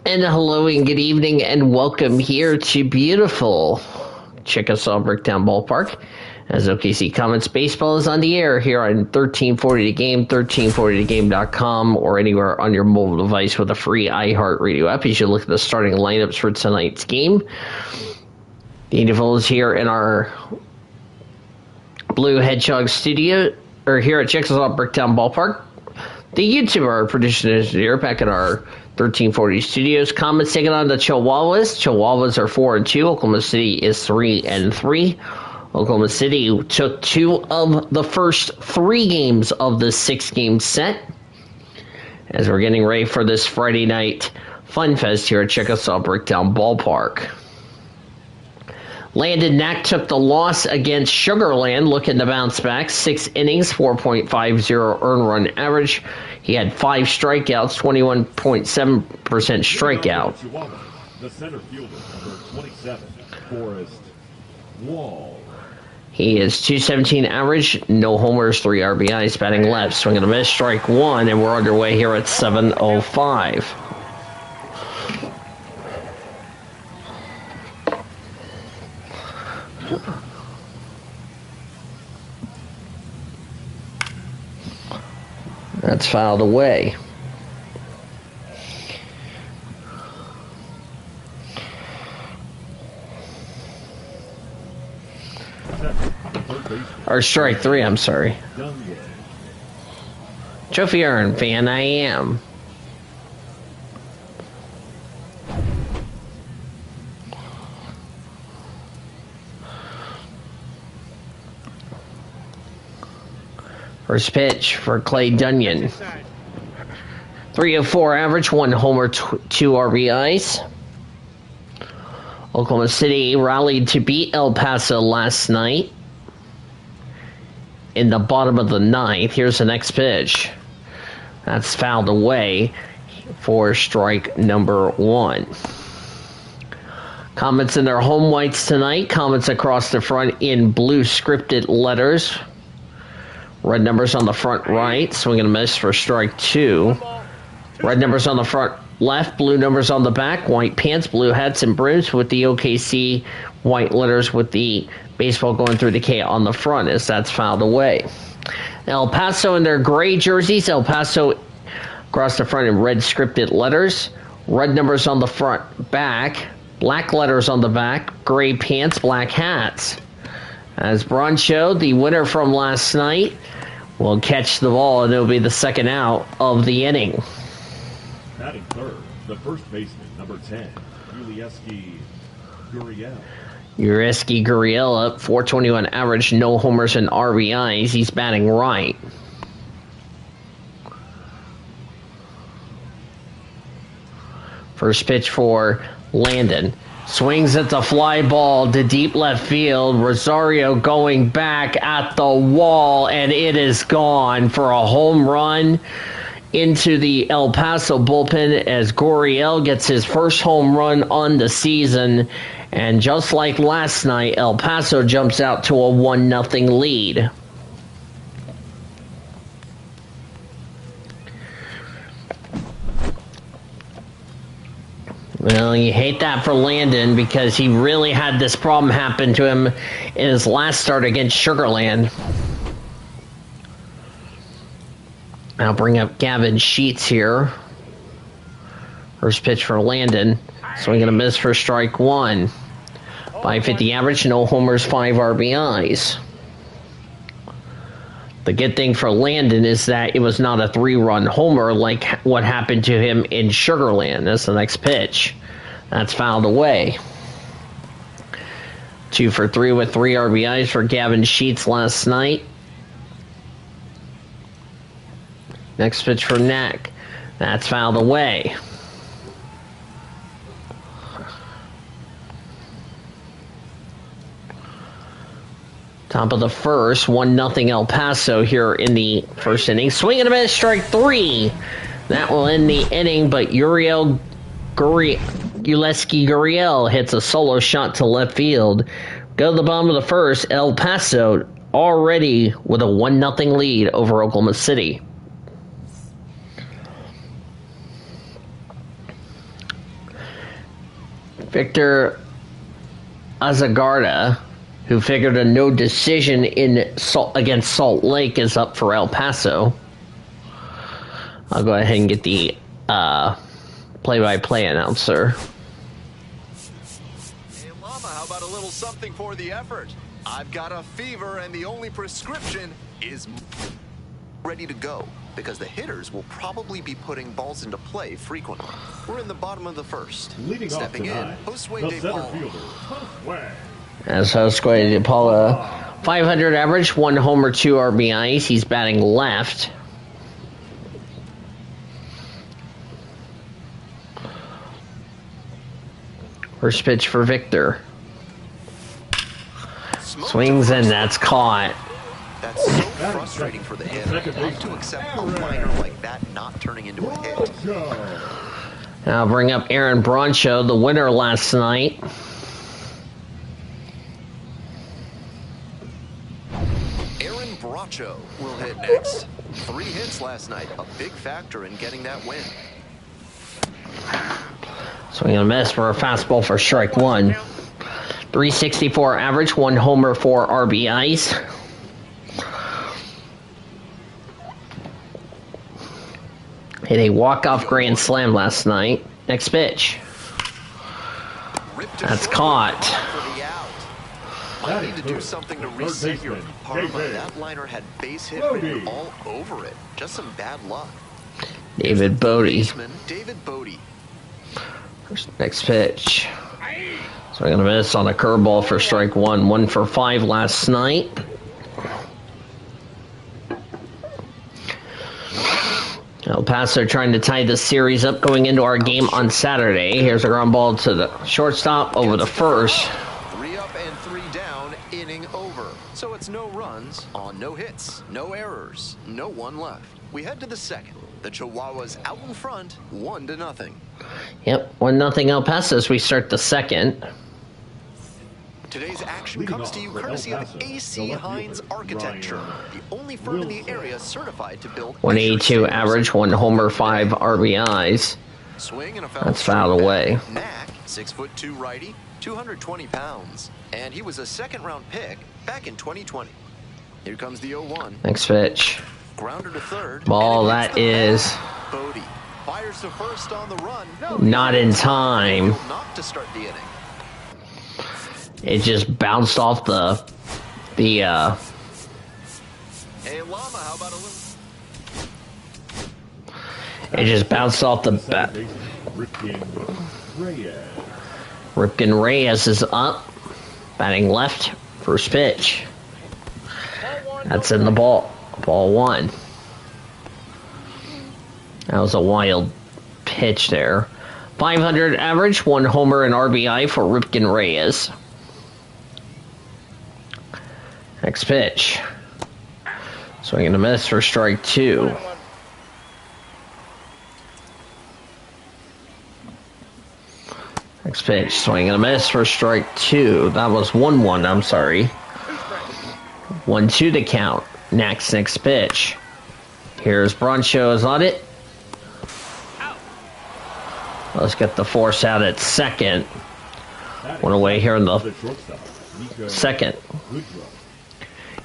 And hello and good evening and welcome here to beautiful Chickasaw Bricktown Ballpark as OKC Comets baseball is on the air here on 1340 The Game, 1340thegame.com, or anywhere on your mobile device with a free iHeartRadio app as you look at the starting lineups for tonight's game. The Individuals here in our Blue Hedgehog studio, or here at Chickasaw Bricktown Ballpark. The YouTuber producer is here back at our 1340 studios. Comets taking on the Chihuahuas. Chihuahuas are 4-2. Oklahoma City is 3-3. Oklahoma City took 2 of the first 3 games of the 6-game set. As we're getting ready for this Friday night fun fest here at Chickasaw Bricktown Ballpark. Landon Knack took the loss against Sugar Land, looking to bounce back. 6 innings, 4.50 earned run average. He had 5 strikeouts, 21.7% strikeout. The center fielder, number 27, Forrest Wall. He is 217 average, no homers, 3 RBIs, batting left. Swinging a miss, strike 1, and we're underway here at 7:05. That's fouled away. Or strike 3, I'm sorry. Trophy earned, fan I am. First pitch for Clay Dunyan. 304 average, 1 homer, 2 RBIs. Oklahoma City rallied to beat El Paso last night in the bottom of the 9th. Here's the next pitch. That's fouled away for strike number 1. Comets in their home whites tonight. Comets across the front in blue scripted letters. Red numbers on the front right. Swing and a miss for strike 2. Red numbers on the front left. Blue numbers on the back. White pants, blue hats, and brooms with the OKC white letters with the baseball going through the K on the front as that's fouled away. El Paso in their gray jerseys. El Paso across the front in red scripted letters. Red numbers on the front back. Black letters on the back. Gray pants, black hats. As Broncho, the winner from last night, will catch the ball, and it'll be the second out of the inning. Batting third, the first baseman, number 10, Yurieski Gurriel up, 421 average, no homers and RBIs. He's batting right. First pitch for Landon. Swings at the fly ball to deep left field. Rosario going back at the wall, and it is gone for a home run into the El Paso bullpen as Gurriel gets his first home run on the season. And just like last night, El Paso jumps out to a 1-0 lead. Well, you hate that for Landon because he really had this problem happen to him in his last start against Sugar Land. I'll bring up Gavin Sheets here. First pitch for Landon. Swing and a miss for strike 1. 550 average, no homers, 5 RBIs. The good thing for Landon is that it was not a 3-run homer like what happened to him in Sugar Land. That's the next pitch. That's fouled away. 2 for 3 with 3 RBIs for Gavin Sheets last night. Next pitch for Knack. That's fouled away. Top of the first, 1-0 El Paso here in the first inning. Swing and a miss, strike 3. That will end the inning, but Yurieski Gurriel hits a solo shot to left field. Go to the bottom of the first, El Paso already with a 1-0 lead over Oklahoma City. Victor Azagarda, who figured a no decision against Salt Lake, is up for El Paso. I'll go ahead and get the play-by-play announcer. Hey, Llama, how about a little something for the effort? I've got a fever, and the only prescription is ready to go, because the hitters will probably be putting balls into play frequently. We're in the bottom of the first. Leading Stepping off tonight, in, Josue the De center Paula. fielder, Josue. As Josue De Paula, 500 average, 1 homer, 2 RBIs. He's batting left. First pitch for Victor. Swings and that's caught. That's so frustrating for the hitter. To accept a liner like that not turning into a hit. Now bring up Aaron Broncho, the winner last night. Aaron Broncho will hit next. 3 hits last night, a big factor in getting that win. Swing and a miss for a fastball for strike 1. 364 average, 1 homer, 4 RBIs. Hit a walk-off grand slam last night. Next pitch. That's caught. Might need to do something to reset your karma. That liner had base hit written all over it. Just some bad luck. David Bodie. David Bodie. Next pitch. Swing and a miss on a curveball for strike 1. 1 for 5 last night. El Paso trying to tie the series up going into our game on Saturday. Here's a ground ball to the shortstop over the first. 3 up and 3 down, inning over. So it's no runs on no hits, no errors, no one left. We head to the second. The Chihuahuas out in front, 1-0. Yep, 1-0 El Paso as we start the second. Today's action comes to you courtesy of AC Hines Architecture, the only firm in the area certified to build 182 average, 1 homer, 5 RBIs. Swing and a foul. That's fouled away. Knack, 6'2" righty, 220 pounds, and he was a second-round pick back in 2020. Here comes the 0-1. Next pitch. Grounder to third. Ball that is Bodie fires to first on the run. not in time. Not to start the inning. It just bounced off the Hey, Llama, how about a little? it just bounced off the bat. Ripken Reyes is up, batting left, first pitch. That's in the ball. Ball 1. That was a wild pitch there. 500 average, 1 homer and RBI for Ripken Reyes. Next pitch. Swing and a miss for strike 2. Next pitch. Swing and a miss for strike 2. That was 1-1, I'm sorry. 1-2 to count. Next pitch. Here's Broncho is on it. Let's get the force out at second. One away here in the second.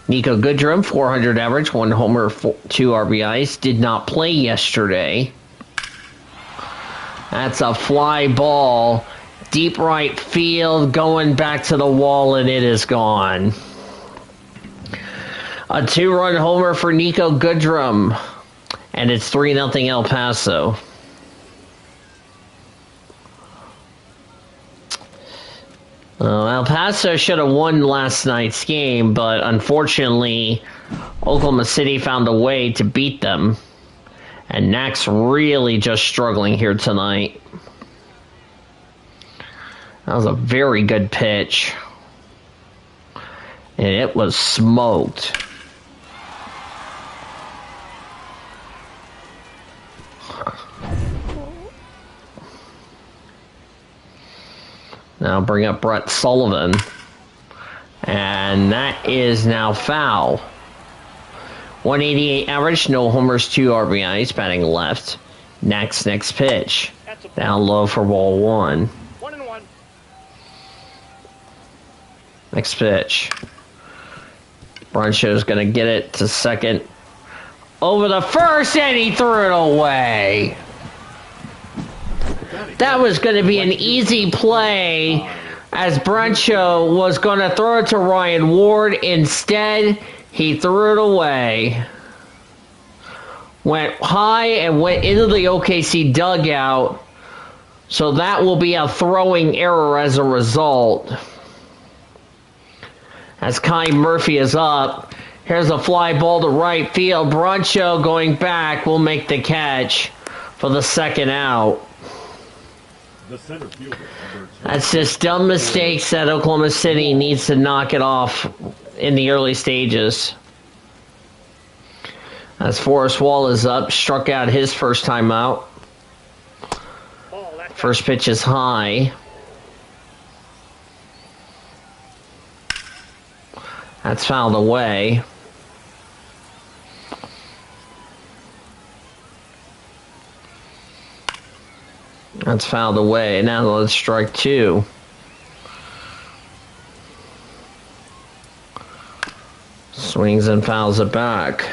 Nico Goodrum, 400 average, 1 homer, 2 RBIs. Did not play yesterday. That's a fly ball. Deep right field, going back to the wall, and it is gone. A 2-run homer for Nico Goodrum. And it's 3-0 El Paso. El Paso should have won last night's game, but unfortunately, Oklahoma City found a way to beat them. And Knack's really just struggling here tonight. That was a very good pitch. And it was smoked. Now bring up Brett Sullivan. And that is now foul. 188 average, no homers, 2 RBIs, batting left. Next pitch. Down low for ball 1. 1-1. Next pitch. Bruncho's going to get it to second. Over the first, and he threw it away. That was going to be an easy play, as Bruncho was going to throw it to Ryan Ward. Instead, he threw it away. Went high and went into the OKC dugout. So that will be a throwing error as a result. As Kai Murphy is up, here's a fly ball to right field. Bruncho going back will make the catch for the second out. The center fielder, That's just dumb mistakes that Oklahoma City needs to knock it off in the early stages. As Forrest Wall is up, struck out his first time out. First pitch is high. That's fouled away. That's fouled away. Now let's strike two. Swings and fouls it back.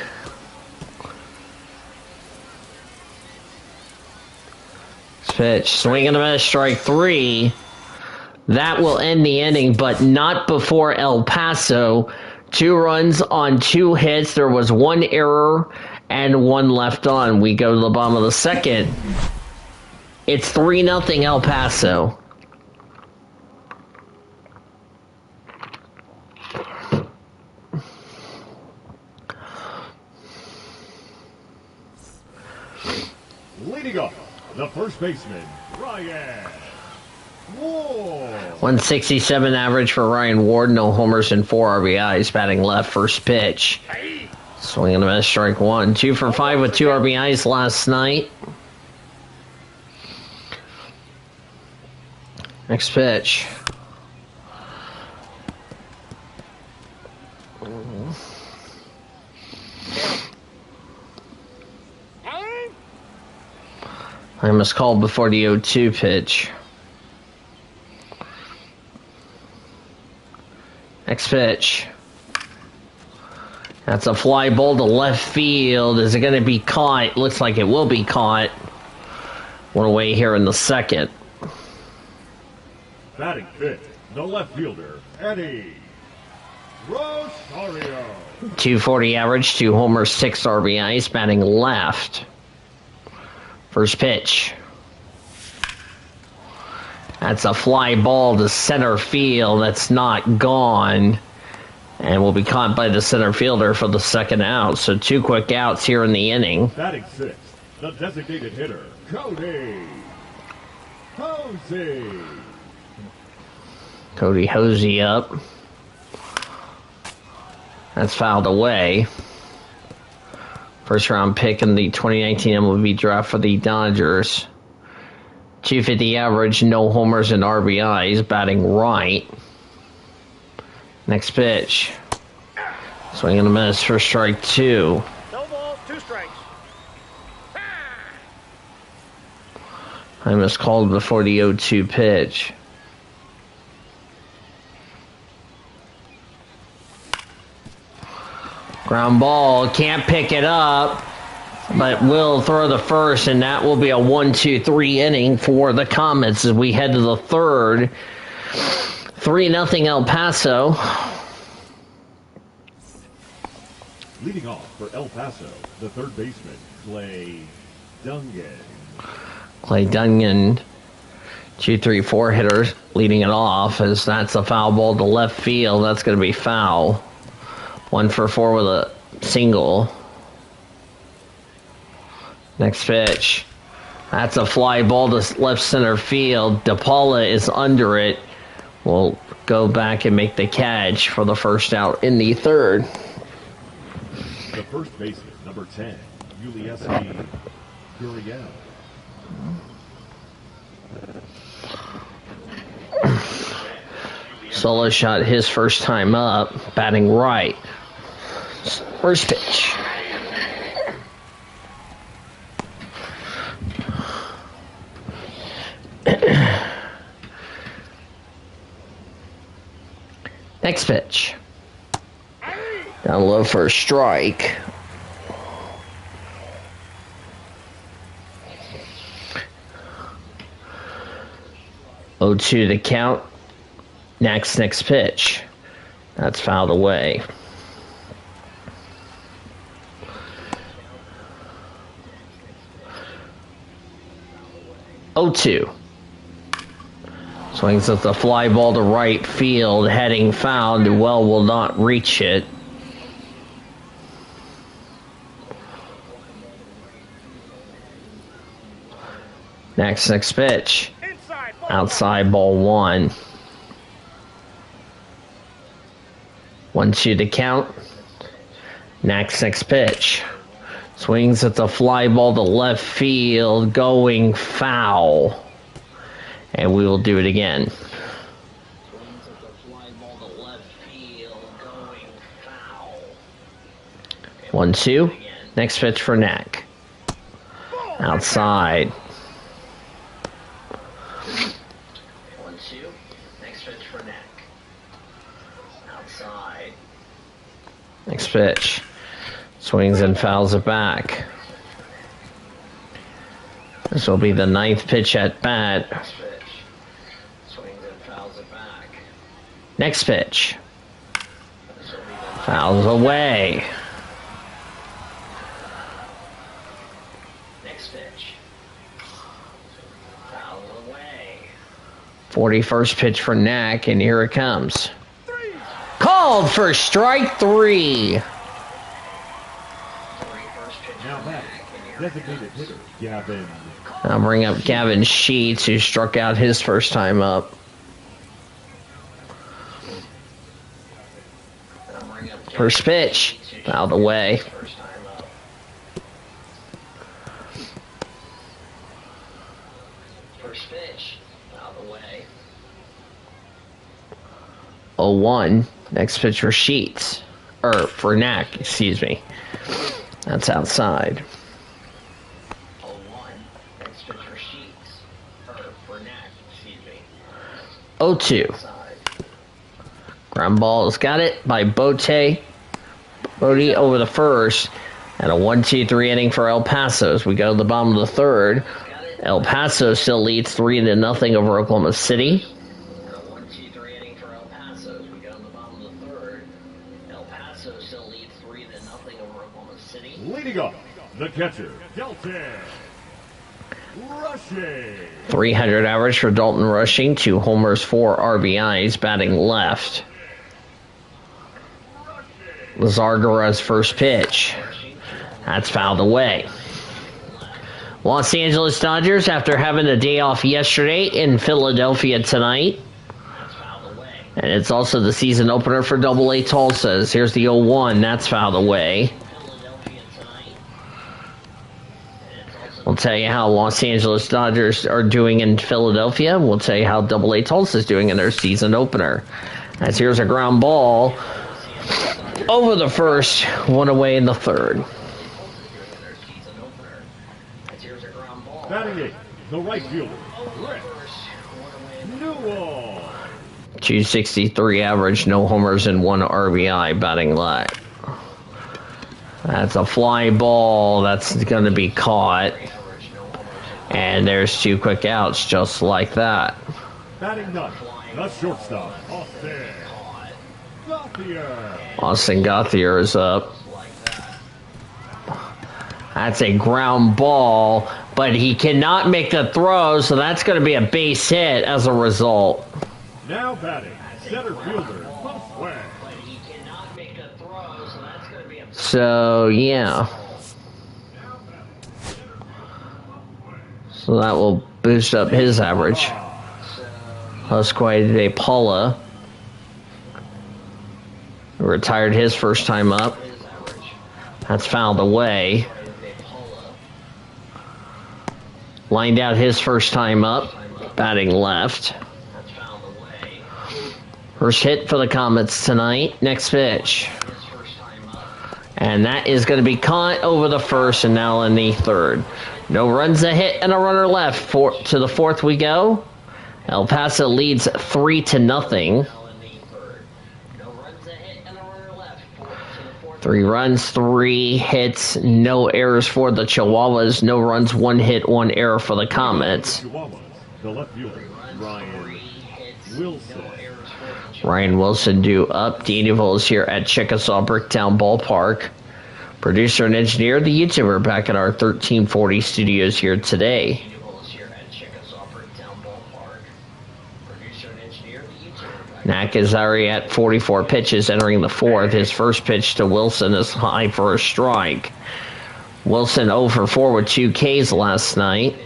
Pitch. Swing and a miss, strike three. That will end the inning, but not before El Paso. 2 runs on 2 hits. There was 1 error and 1 left on. We go to the bottom of the second. It's 3-0 El Paso. leading off, the first baseman, Ryan Ward. 167 average for Ryan Ward, no homers and 4 RBIs, batting left, first pitch. Swing and a miss, strike one. 2 for 5 with 2 RBIs last night. Next pitch. I must call before the 0-2 pitch. Next pitch. That's a fly ball to left field. Is it going to be caught? Looks like it will be caught. One away here in the second. Batting fifth, the left fielder, Eddie Rosario. 240 average, 2 homers, 6 RBIs, batting left. First pitch. That's a fly ball to center field. That's not gone. And will be caught by the center fielder for the second out. So 2 quick outs here in the inning. Batting sixth, the designated hitter, Cody Hosey. Cody Hosey up. That's fouled away. First round pick in the 2019 MLB draft for the Dodgers. 250 average, no homers and RBIs, batting right. Next pitch. Swing and a miss for strike 2. No balls, 2 strikes. I miscalled before the 0-2 pitch. Ground ball, can't pick it up, but will throw the first, and that will be a 1-2-3 inning for the Comets as we head to the third. 3-0 El Paso. Leading off for El Paso, the third baseman, Clay Dungan. Clay Dungan, 2-3-4 hitters, leading it off as that's a foul ball to left field. That's going to be foul. 1 for 4 with a single. Next pitch. That's a fly ball to left center field. DePaula is under it. We'll go back and make the catch for the first out in the third. The first baseman, number 10, Ulieski Gurriel. Solo shot his first time up, batting right. First pitch. Next pitch. Down low for a strike. Oh, 2 the count. Next pitch. That's fouled away. Oh, 2. Swings at the fly ball to right field, heading foul. Newell will not reach it. Next pitch. Outside ball 1. 1-2 to count. Next pitch. Swings at the fly ball to left field, going foul. And we will do it again. Swings at the fly ball to left field, going foul. 1-2. Next pitch for Knack. Outside. 1-2. Next pitch for Knack. Outside. Next pitch. Swings and fouls it back. This will be the 9th pitch at bat. Next pitch. Swings and fouls it back. Next pitch. Fouls away. Next pitch. Fouls away. 41st pitch for Knack, and here it comes. Called for strike 3. Now back, designated hitter, Gavin. I'll bring up Gavin Sheets, who struck out his first time up. First pitch, out of the way. First pitch, out of the way. 0-1. Next pitch for Sheets. Or for Knack, excuse me. That's outside. 0-1. Next pitch for Sheets. Or for Knack, excuse me. 0-2. Ground ball has got it by Bodie over the first. And a 1-2-3 inning for El Paso as we go to the bottom of the third. El Paso still leads 3-0 over Oklahoma City. Leading up, the catcher, Dalton Rushing. 300 average for Dalton Rushing, 2 homers, 4 RBIs, batting left. Lazargara's first pitch. That's fouled away. Los Angeles Dodgers, after having a day off yesterday, in Philadelphia tonight. And it's also the season opener for AA Tulsa. Here's the 0-1. That's fouled away. We'll tell you how Los Angeles Dodgers are doing in Philadelphia. We'll tell you how AA Tulsa is doing in their season opener. As here's a ground ball over the first, 1 away in the third. Batting 8, the right fielder, Brett Newell. 263 average, no homers and 1 RBI, batting left. That's a fly ball. That's going to be caught. And there's 2 quick outs just like that. Batting 9, the shortstop, Austin Gauthier. Austin Gauthier is up. That's a ground ball, but he cannot make the throw, so that's going to be a base hit as a result. Now batting, center fielder, Boswell. So, yeah. So that will boost up his average. Husquay de Paula retired his first time up. That's fouled away. Lined out his first time up, batting left. First hit for the Comets tonight. Next pitch. And that is going to be caught over the first and now in the third. No runs, a hit, and a runner left. To the fourth we go. El Paso leads 3-0. 3 runs, 3 hits, no errors for the Chihuahuas. No runs, 1 hit, 1 error for the Comets. Chihuahuas, the left fielder, Ryan Wilson. Ryan Wilson due up. The intervals here at Chickasaw Bricktown Ballpark. Producer and engineer, the YouTuber, back at our 1340 studios here today. Knack is already at 44 pitches entering the 4th. His first pitch to Wilson is high for a strike. Wilson 0 for 4 with 2 Ks last night.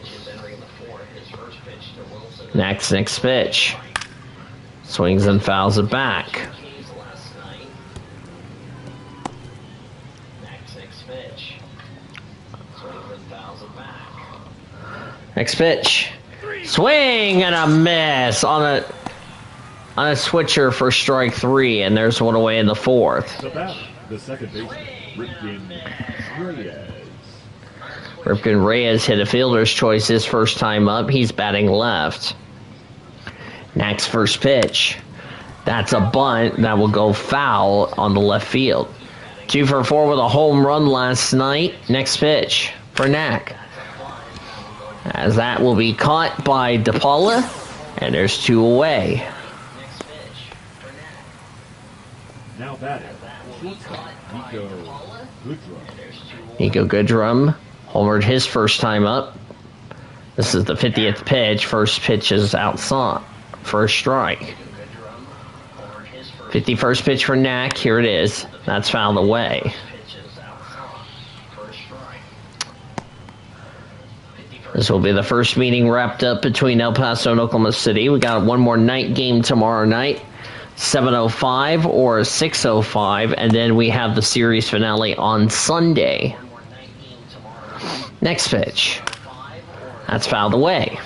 Knack's next pitch. Swings and fouls it back. Next pitch. Swing and a miss on a switcher for strike 3, and there's one away in the 4th. The batter, the second baseman, Ripken Reyes. Ripken Reyes hit a fielder's choice his first time up. He's batting left. Next first pitch. That's a bunt that will go foul on the left field. 2 for 4 with a home run last night. Next pitch for Knack. As that will be caught by DePaula, and there's 2 away. Now batting, shortstop, Nico Goodrum homered his first time up. This is the 50th pitch. First pitch is outside. First strike. 51st pitch for Knack. Here it is. That's fouled away. This will be the first meeting wrapped up between El Paso and Oklahoma City. We got one more night game tomorrow night, 7:05 or 6:05, and then we have the series finale on Sunday. Next pitch. That's fouled away.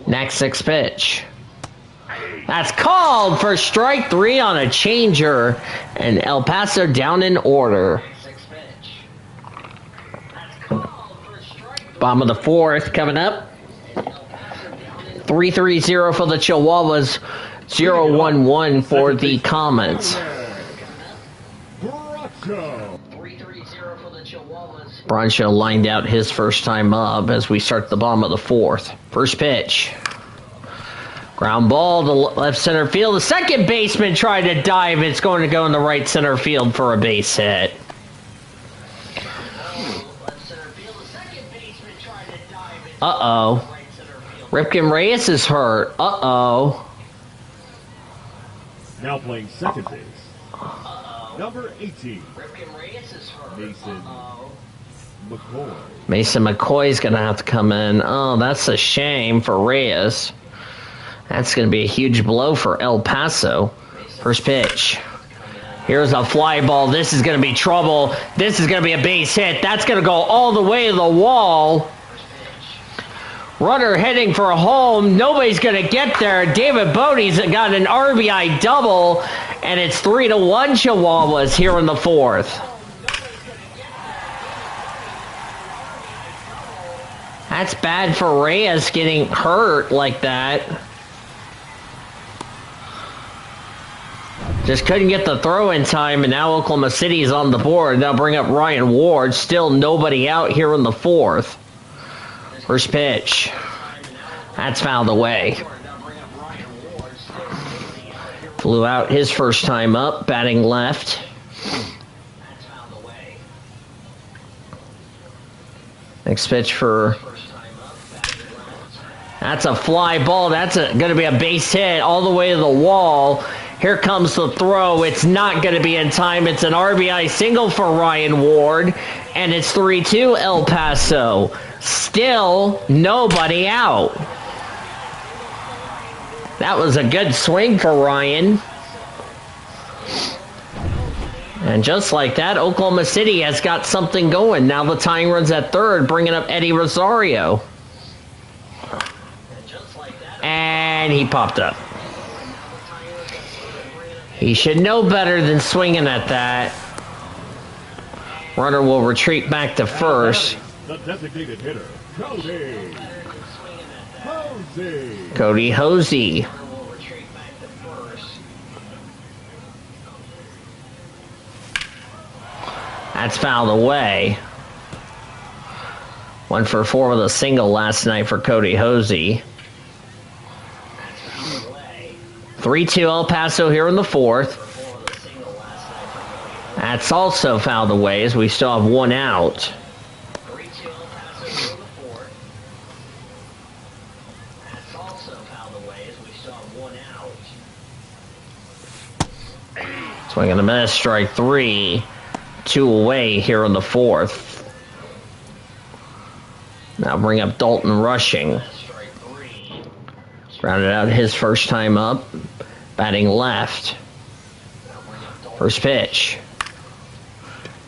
Next pitch. That's called for strike 3 on a changer, and El Paso down in order. Bottom of the 4th coming up. 3-3-0 for the Chihuahuas, 0-1-1 for the Comets. Broncho lined out his first time up as we start the bottom of the 4th. First pitch. Ground ball to left center field. The second baseman tried to dive. It's going to go in the right center field for a base hit. Uh-oh. Ripken Reyes is hurt. Uh-oh. Now playing second base, number 18, Mason McCoy's going to have to come in. Oh, that's a shame for Reyes. That's going to be a huge blow for El Paso. First pitch. Here's a fly ball. This is going to be trouble. This is going to be a base hit. That's going to go all the way to the wall. Runner heading for home. Nobody's going to get there. David Bodie's got an RBI double, and it's 3-1 Chihuahuas here in the 4th. That's bad for Reyes getting hurt like that. Just couldn't get the throw in time, and now Oklahoma City is on the board. They'll bring up Ryan Ward. Still nobody out here in the 4th. First pitch. That's fouled away. Flew out his first time up, batting left. Next pitch for... That's a fly ball. That's going to be a base hit all the way to the wall. Here comes the throw. It's not going to be in time. It's an RBI single for Ryan Ward, and it's 3-2 El Paso. Still nobody out. That was a good swing for Ryan. And just like that, Oklahoma City has got something going. Now the tying run's at third, bringing up Eddie Rosario. And he popped up. He should know better than swinging at that. Runner will retreat back to first. The designated hitter, Cody. Cody Hosey. That's fouled away. 1 for 4 with a single last night for Cody Hosey. 3-2 El Paso here in the fourth. That's also fouled away as we still have one out. Swing and a miss, strike 3. 2 away here in the fourth. Now bring up Dalton rushing. Rounded out his first time up. Batting left. First pitch.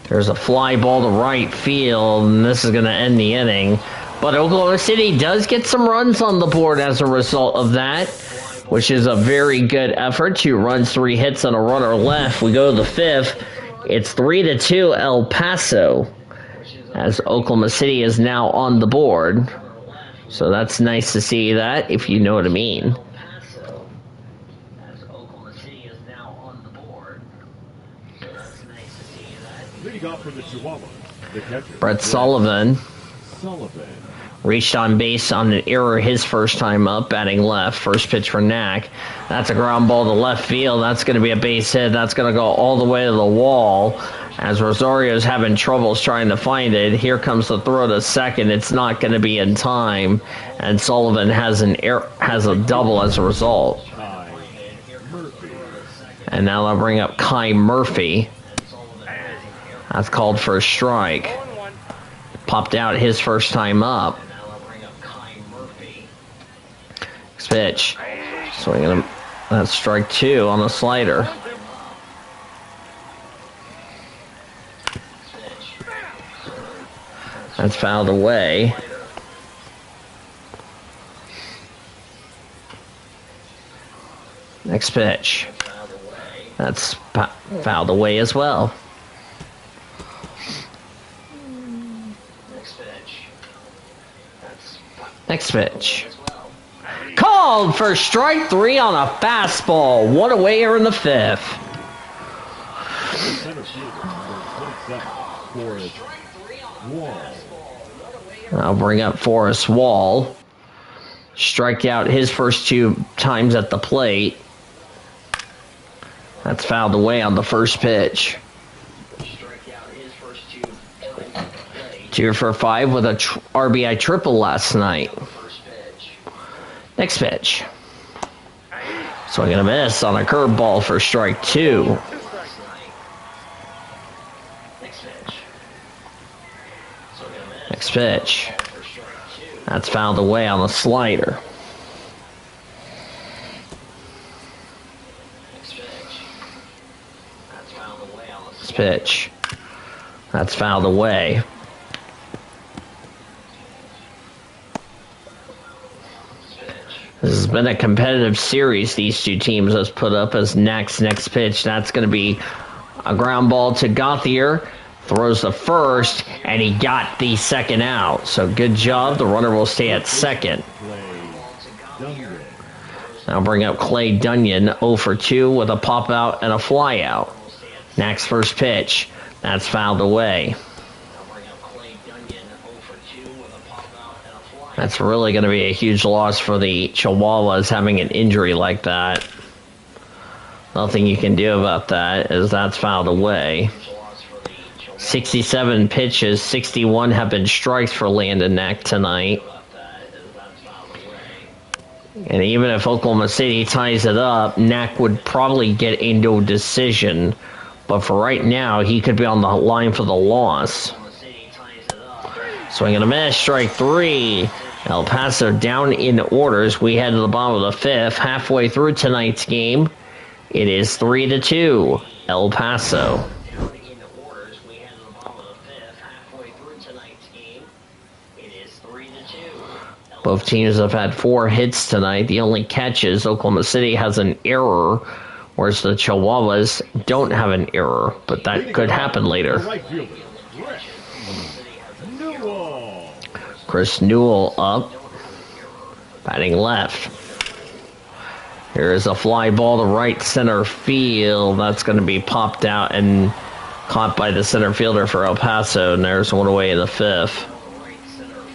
There's a fly ball to right field, and this is going to end the inning. But Oklahoma City does get some runs on the board as a result of that, which is a very good effort. 2 runs, 3 hits, and a runner left. We go to the fifth. It's 3-2 El Paso, as Oklahoma City is now on the board. So that's nice to see that, if you know what I mean. Leading off for the Chihuahuas, the catcher, Brett Sullivan reached on base on an error his first time up, batting left. First pitch for Knack. That's a ground ball to left field. That's going to be a base hit. That's going to go all the way to the wall. As Rosario's having troubles trying to find it, here comes the throw to second. It's not going to be in time, and Sullivan has a double as a result. And now they'll bring up Kai Murphy. That's called for a strike. Popped out his first time up. Next pitch. Swinging him. That's strike 2 on the slider. That's fouled away. Next pitch. That's fouled away as well. Next pitch. Called for strike 3 on a fastball. 1 away here in the fifth. I'll bring up Forrest Wall. Strike out his first 2 times at the plate. That's fouled away on the first pitch. 2 for 5 with a RBI triple last night. Next pitch. Swing and a miss on a curveball for strike 2. Next pitch. That's fouled away on the slider. Next pitch. That's fouled away. This has been a competitive series these two teams have put up as next pitch. That's going to be a ground ball to Gauthier. Throws the first, and he got the second out. So good job. The runner will stay at second. Now bring up Clay Dunyan, 0 for 2 with a pop out and a fly out. Next first pitch. That's fouled away. That's really going to be a huge loss for the Chihuahuas having an injury like that. Nothing you can do about that as that's fouled away. 67 pitches, 61 have been strikes for Landon Knack tonight. And even if Oklahoma City ties it up, Knack would probably get a no decision. But for right now, he could be on the line for the loss. Swing and a miss, strike 3. El Paso down in orders. We head to the bottom of the fifth. Halfway through tonight's game, it is 3-2, El Paso. Both teams have had 4 hits tonight. The only catch is Oklahoma City has an error, whereas the Chihuahuas don't have an error, but that could happen later. Chris Newell up. Batting left. Here's a fly ball to right center field. That's going to be popped out and caught by the center fielder for El Paso, and there's one away in the fifth.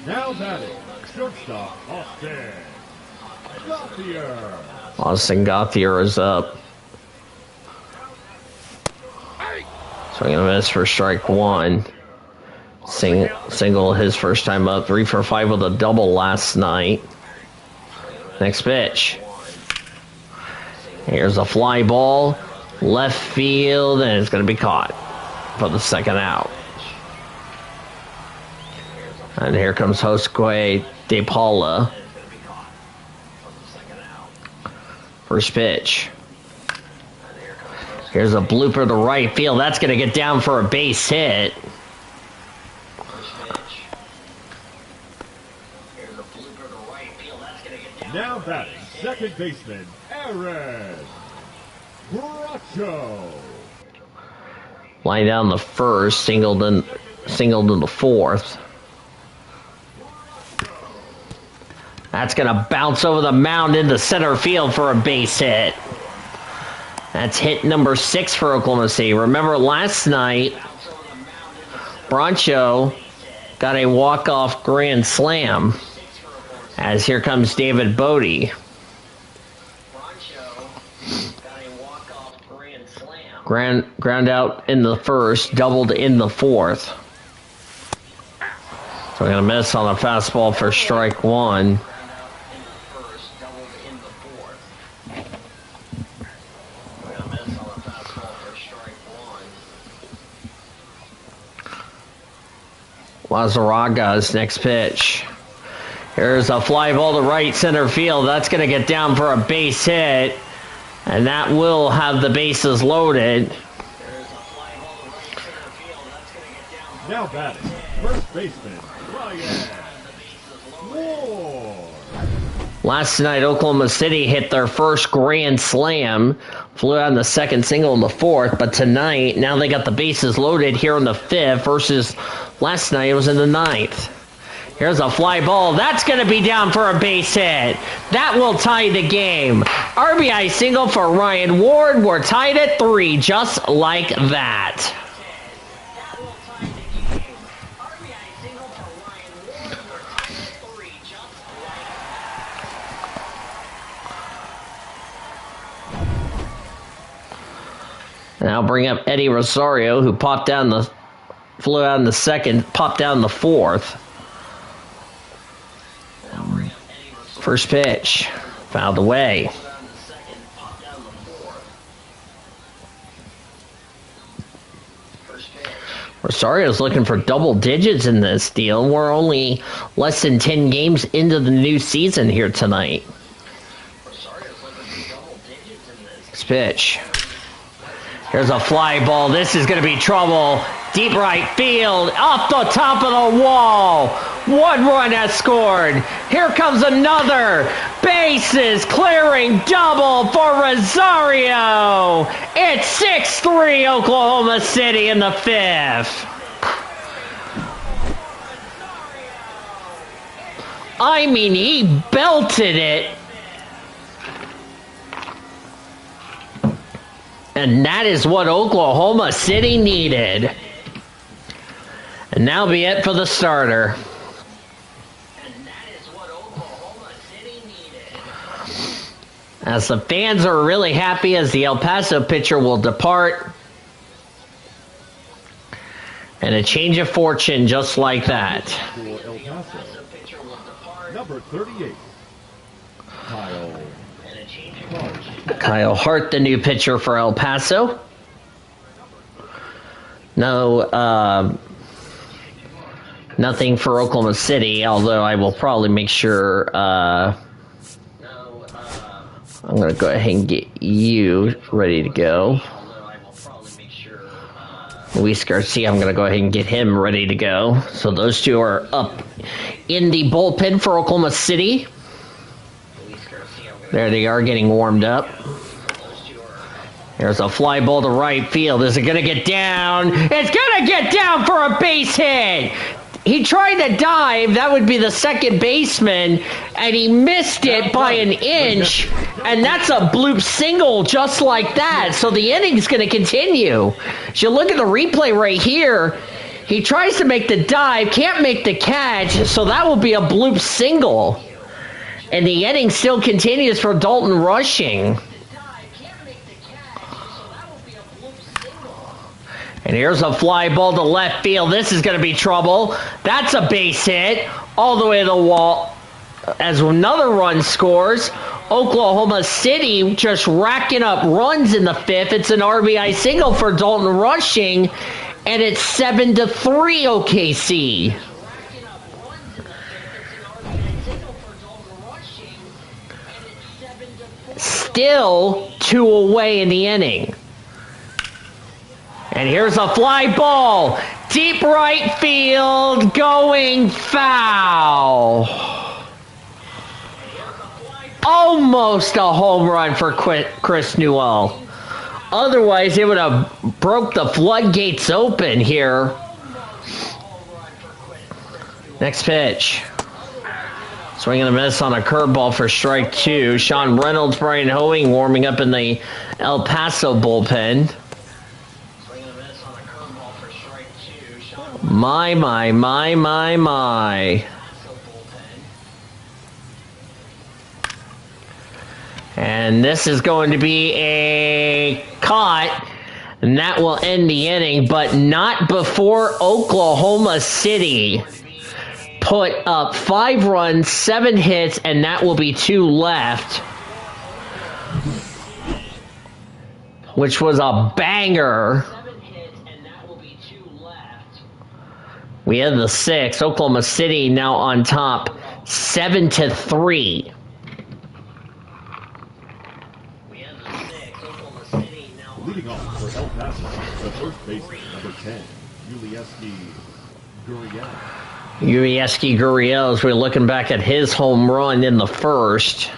Now batting, shortstop Austin Gauthier. Austin Gauthier is up. Swing and a miss for strike one. Single his first time up. 3 for 5 with a double last night. Next pitch. Here's a fly ball. Left field, and it's going to be caught for the second out. And here comes Josue De Paula. First pitch. Here's a blooper to right field. That's going to get down for a base hit. Now batting, second baseman Aaron Bracho. Line down the first, singled in the fourth. That's going to bounce over the mound into center field for a base hit. That's hit number 6 for Oklahoma City. Remember last night, Bracho got a walk-off grand slam. As here comes David Bodie. Ground out in the first, doubled in the fourth. So we're going to miss on a fastball for strike one. Lazaraga's next pitch. Here's a fly ball to right center field. That's going to get down for a base hit. And that will have the bases loaded. Now batting, first baseman Ryan Ward. Last night, Oklahoma City hit their first grand slam. Flew out in the second, single in the fourth. But tonight, now they got the bases loaded here in the fifth versus last night it was in the ninth. Here's a fly ball. That's going to be down for a base hit. That will tie the game. RBI single for Ryan Ward. We're tied at 3, just like that. And I'll bring up Eddie Rosario, who flew out in the second, popped down in the fourth. First pitch, fouled away. Rosario's looking for double digits in this deal. We're only less than 10 games into the new season here tonight. Next pitch. Here's a fly ball. This is going to be trouble. Deep right field, off the top of the wall. 1 run has scored. Here comes another. Bases clearing double for Rosario. It's 6-3 Oklahoma City in the fifth. I mean, he belted it. And that is what Oklahoma City needed. And that'll be it for the starter. As the fans are really happy as the El Paso pitcher will depart. And a change of fortune just like that. For El Paso, number 38, Kyle Hart, the new pitcher for El Paso. No, nothing for Oklahoma City, although I will probably make sure, I'm going to go ahead and get you ready to go. Luis Garcia, I'm going to go ahead and get him ready to go. So those two are up in the bullpen for Oklahoma City. There they are getting warmed up. There's a fly ball to right field. Is it going to get down? It's going to get down for a base hit. he tried to dive. That would be the second baseman, and he missed it by an inch, and that's a bloop single just like that. So the inning's going to continue. As you look at the replay right here, he tries to make the dive, can't make the catch, so that will be a bloop single. And the inning still continues for Dalton Rushing. And here's a fly ball to left field. This is going to be trouble. That's a base hit all the way to the wall as another run scores. Oklahoma City just racking up runs in the fifth. It's an RBI single for Dalton Rushing, and it's 7-3 OKC. Still 2 away in the inning. And here's a fly ball. Deep right field, going foul. Almost a home run for Chris Newell. Otherwise, it would have broke the floodgates open here. Next pitch. Swing and a miss on a curveball for strike 2. Sean Reynolds, Brian Hoeing warming up in the El Paso bullpen. My. And this is going to be a caught, and that will end the inning, but not before Oklahoma City put up 5 runs, 7 hits, and that will be 2 left, which was a banger. We had the 6th. Oklahoma City now on top, 7-3. Leading off for El Paso, the first baseman, number 10, Yulieski Gurriel. Yulieski Gurriel, as we're looking back at his home run in the first.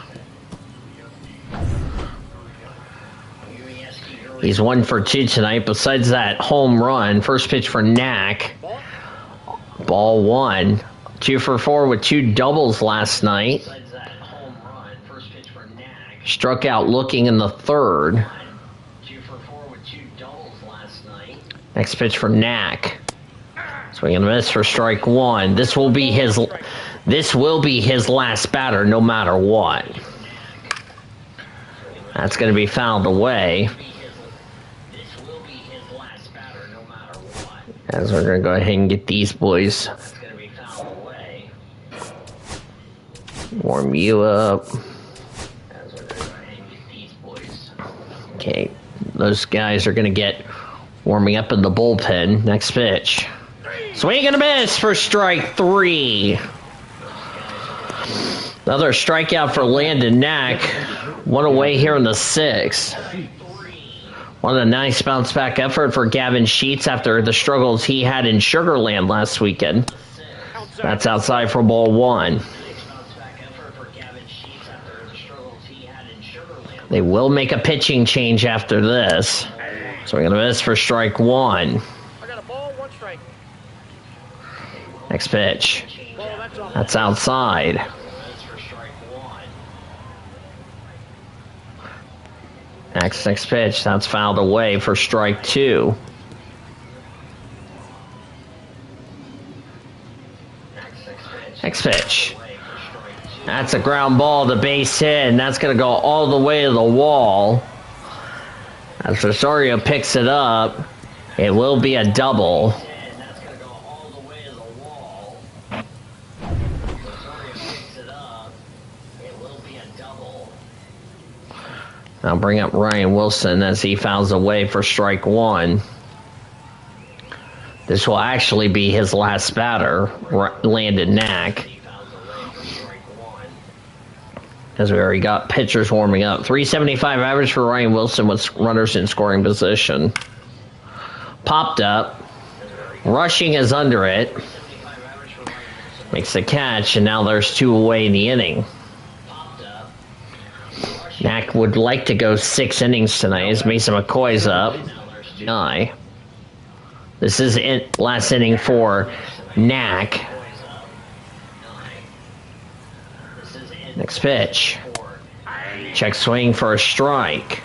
He's 1 for 2 tonight. Besides that home run, first pitch for Knack. Ball 1. 2 for 4 with 2 doubles last night. Struck out looking in the third. Next pitch for Knack. Swing and a miss for strike 1. This will be his last batter no matter what. That's going to be fouled away. As we're going to go ahead and get these boys. Warm you up. Okay, those guys are going to get warming up in the bullpen. Next pitch. Swing and a miss for strike 3. Another strikeout for Landon Knack. 1 away here in the 6th. What a nice bounce back effort for Gavin Sheets after the struggles he had in Sugar Land last weekend. That's outside for ball 1. They will make a pitching change after this. So we're going to miss for strike 1. Next pitch. That's outside. Next pitch. That's fouled away for strike 2. Next pitch. That's a ground ball to base hit, and that's going to go all the way to the wall. As Rosario picks it up, it will be a double. I'll bring up Ryan Wilson as he fouls away for strike 1. This will actually be his last batter, Landon Knack. As we already got pitchers warming up. 375 average for Ryan Wilson with runners in scoring position. Popped up. Rushing is under it. Makes the catch, and now there's 2 away in the inning. Knack would like to go 6 innings tonight as Mason McCoy's up. This is it, last inning for Knack. Next pitch. Check swing for a strike.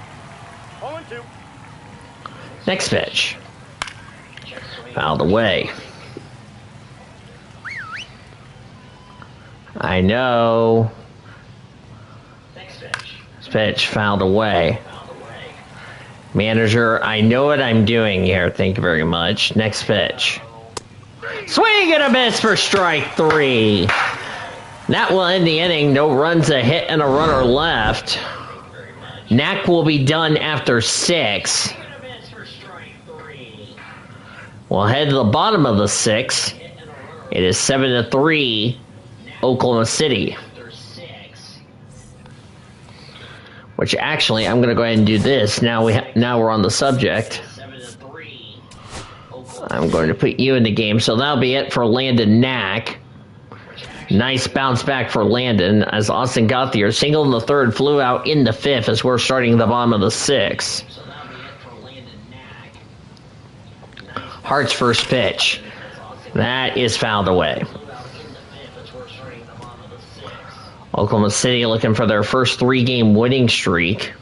Next pitch. Fouled away. I know. Next pitch fouled away. Manager, I know what I'm doing here. Thank you very much. Next pitch. Swing and a miss for strike 3. That will end the inning. No runs, a hit, and a runner left. Knack will be done after 6. We'll head to the bottom of the 6. It is 7-3, Oklahoma City. Which actually, I'm going to go ahead and do this. Now we're on the subject. I'm going to put you in the game. So that'll be it for Landon Knack. Nice bounce back for Landon as Austin Gauthier singled in the 3rd, flew out in the 5th as we're starting the bottom of the 6th. Hart's first pitch. That is fouled away. Oklahoma City looking for their first 3-game winning streak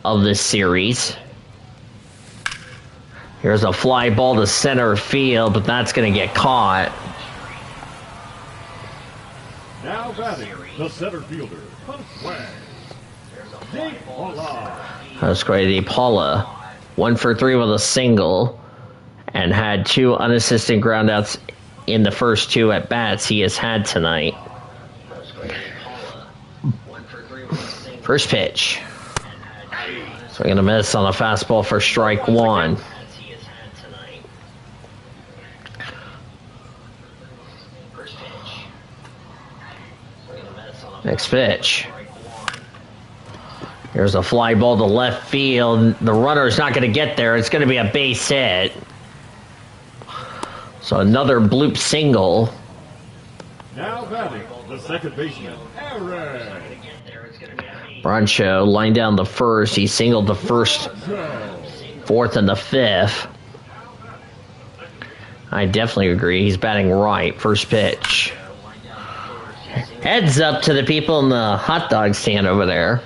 of this series. Here's a fly ball to center field, but that's going to get caught. Now batting, the center fielder, Josue Paula, 1 for 3 with a single, and had 2 unassisted groundouts in the first 2 at bats he has had tonight. First pitch. Swing and a miss on a fastball for strike 1. Next pitch. Here's a fly ball to left field. The runner's not going to get there. It's going to be a base hit. So another bloop single. Now batting, the second baseman, Aaron. Broncho lined down the first. He singled the first, 4th, and the 5th. I definitely agree. He's batting right. First pitch. Heads up to the people in the hot dog stand over there.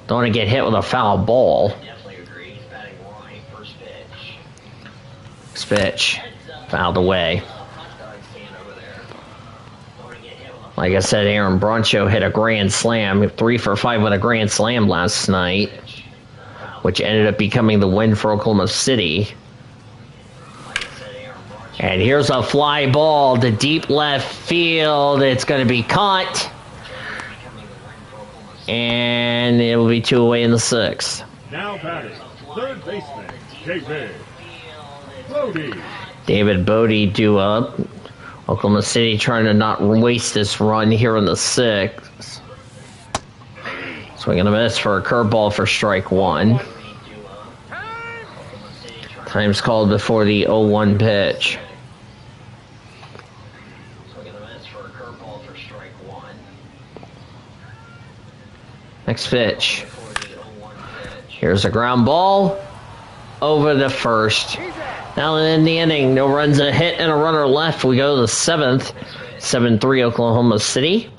Don't want to get hit with a foul ball. Next pitch. Fouled away. Like I said, Aaron Broncho hit a grand slam. 3 for 5 with a grand slam last night, which ended up becoming the win for Oklahoma City. And here's a fly ball to deep left field. It's going to be caught. And it will be 2 away in the 6th. Now batting, third baseman, David Bodie. David Bodie due up. Oklahoma City trying to not waste this run here in the 6th. Swing and a miss for a curveball for strike 1. Time's called before the 0-1 pitch. Next pitch. Here's a ground ball over the first. Now in the inning, no runs, a hit, and a runner left. We go to the 7th. 7-3 Oklahoma City.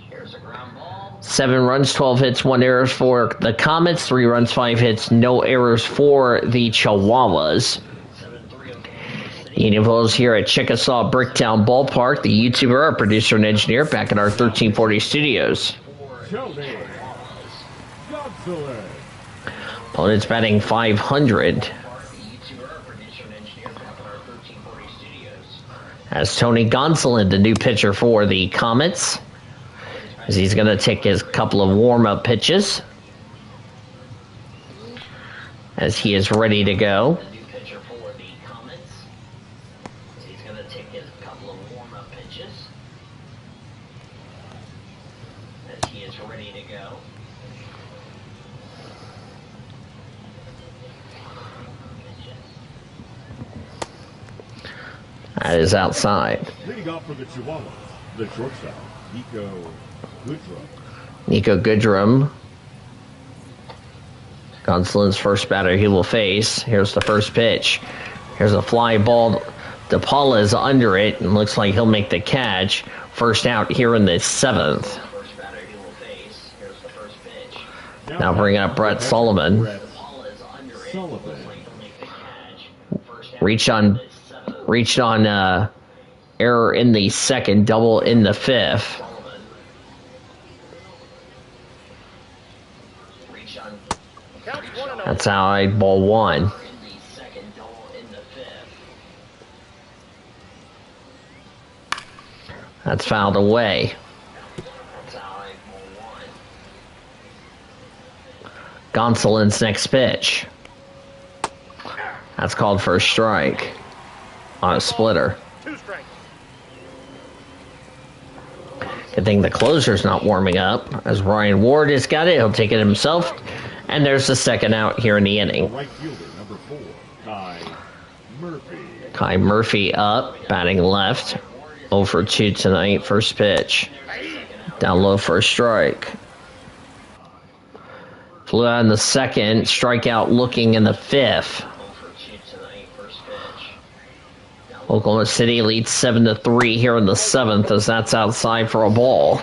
7 runs, 12 hits, 1 error for the Comets. 3 runs, 5 hits, no errors for the Chihuahuas. Indianapolis here at Chickasaw Bricktown Ballpark. The YouTuber, our producer and engineer, back in our 1340 studios. Opponent's batting 500. As Tony Gonsolin, the new pitcher for the Comets, as he's going to take his couple of warm-up pitches as he is ready to go. That is outside. Leading off for the Chihuahuas, the shortstop, Nico Goodrum. Gonsolin's first batter he will face. Here's the first pitch. Here's a fly ball DePaula is under it and looks like he'll make the catch. First out here in the 7th. Now bringing up Brett Sullivan. Reached on error in the 2nd, double in the 5th. That's outside ball 1. That's fouled away. Gonsolin's next pitch. That's called for a strike on a splitter. Good thing the closer's not warming up, as Ryan Ward has got it. He'll take it himself. And there's the 2nd out here in the inning. Right fielder, number 4, Kai Murphy. Kai Murphy up, batting left. 0 for 2 tonight. First pitch. Down low for a strike. Flew out in the 2nd. Strikeout looking in the 5th. Oklahoma City leads 7-3 here in the 7th, as that's outside for a ball.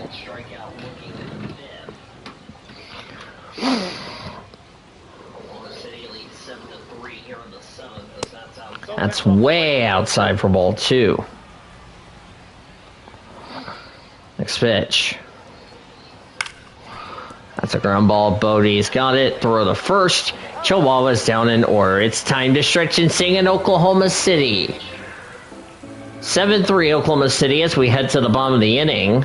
That's way outside for ball 2. Next pitch. That's a ground ball. Bodie's got it. Throw to first. Chihuahuas down in order. It's time to stretch and sing in Oklahoma City. 7-3 Oklahoma City as we head to the bottom of the inning.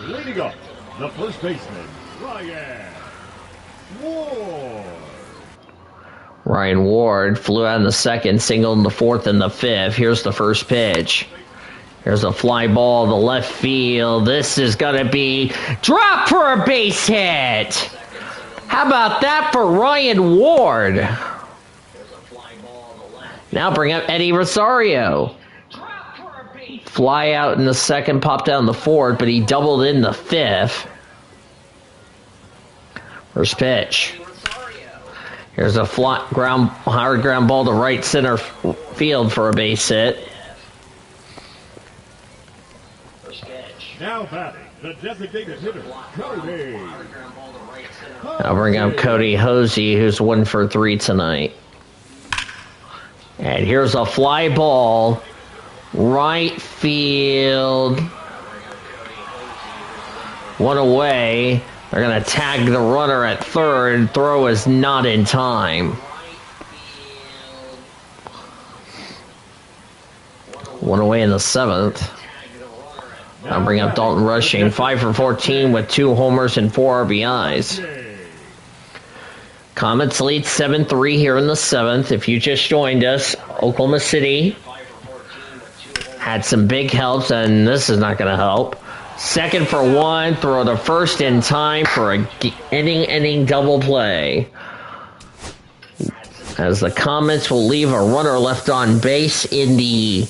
Leading up, the first baseman, Ryan Ward. Ryan Ward flew out in the 2nd, singled in the 4th and the 5th. Here's the first pitch. Here's a fly ball to left field. This is going to be drop for a base hit. How about that for Ryan Ward? Now bring up Eddie Rosario. Fly out in the 2nd, popped out in the 4th, but he doubled in the 5th. First pitch. Here's a hard ground ball to right center field for a base hit. Now batting, the designated hitter, Cody. I'll bring up Cody Hosey, who's 1 for 3 tonight. And here's a fly ball. Right field. 1 away. They're going to tag the runner at 3rd. Throw is not in time. 1 away in the 7th. I'll bring up Dalton Rushing. 5 for 14 with 2 homers and 4 RBIs. Comets lead 7-3 here in the 7th. If you just joined us, Oklahoma City had some big helps, and this is not going to help. 2nd for 1, throw to first in time for a inning double play. As the Comets will leave a runner left on base in the...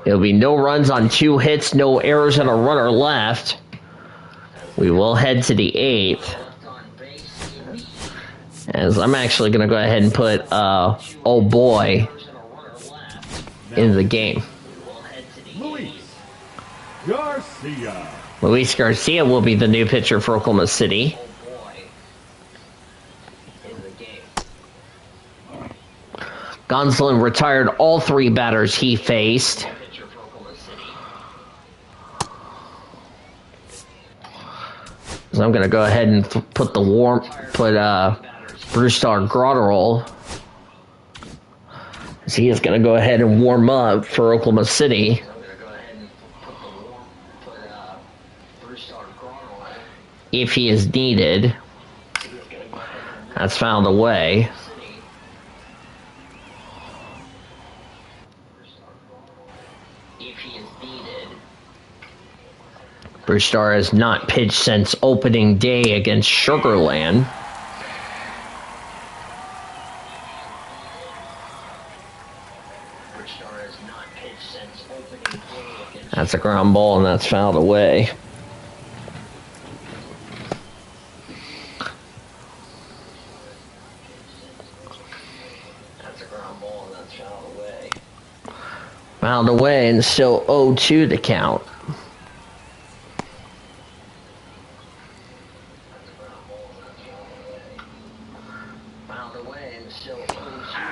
it'll be no runs on 2 hits, no errors, and a runner left. We will head to the 8th. As I'm actually going to go ahead and put oh boy into the game. Luis Garcia will be the new pitcher for Oklahoma City. Gonsolin retired all 3 batters he faced. So I'm going to go ahead and put Brewstar Grotterol. So he is going to go ahead and warm up for Oklahoma City. If he is needed. That's fouled away. Brewstar has not pitched since opening day against Sugarland. That's a ground ball, and that's fouled away. Fouled away and still 0-2 the count.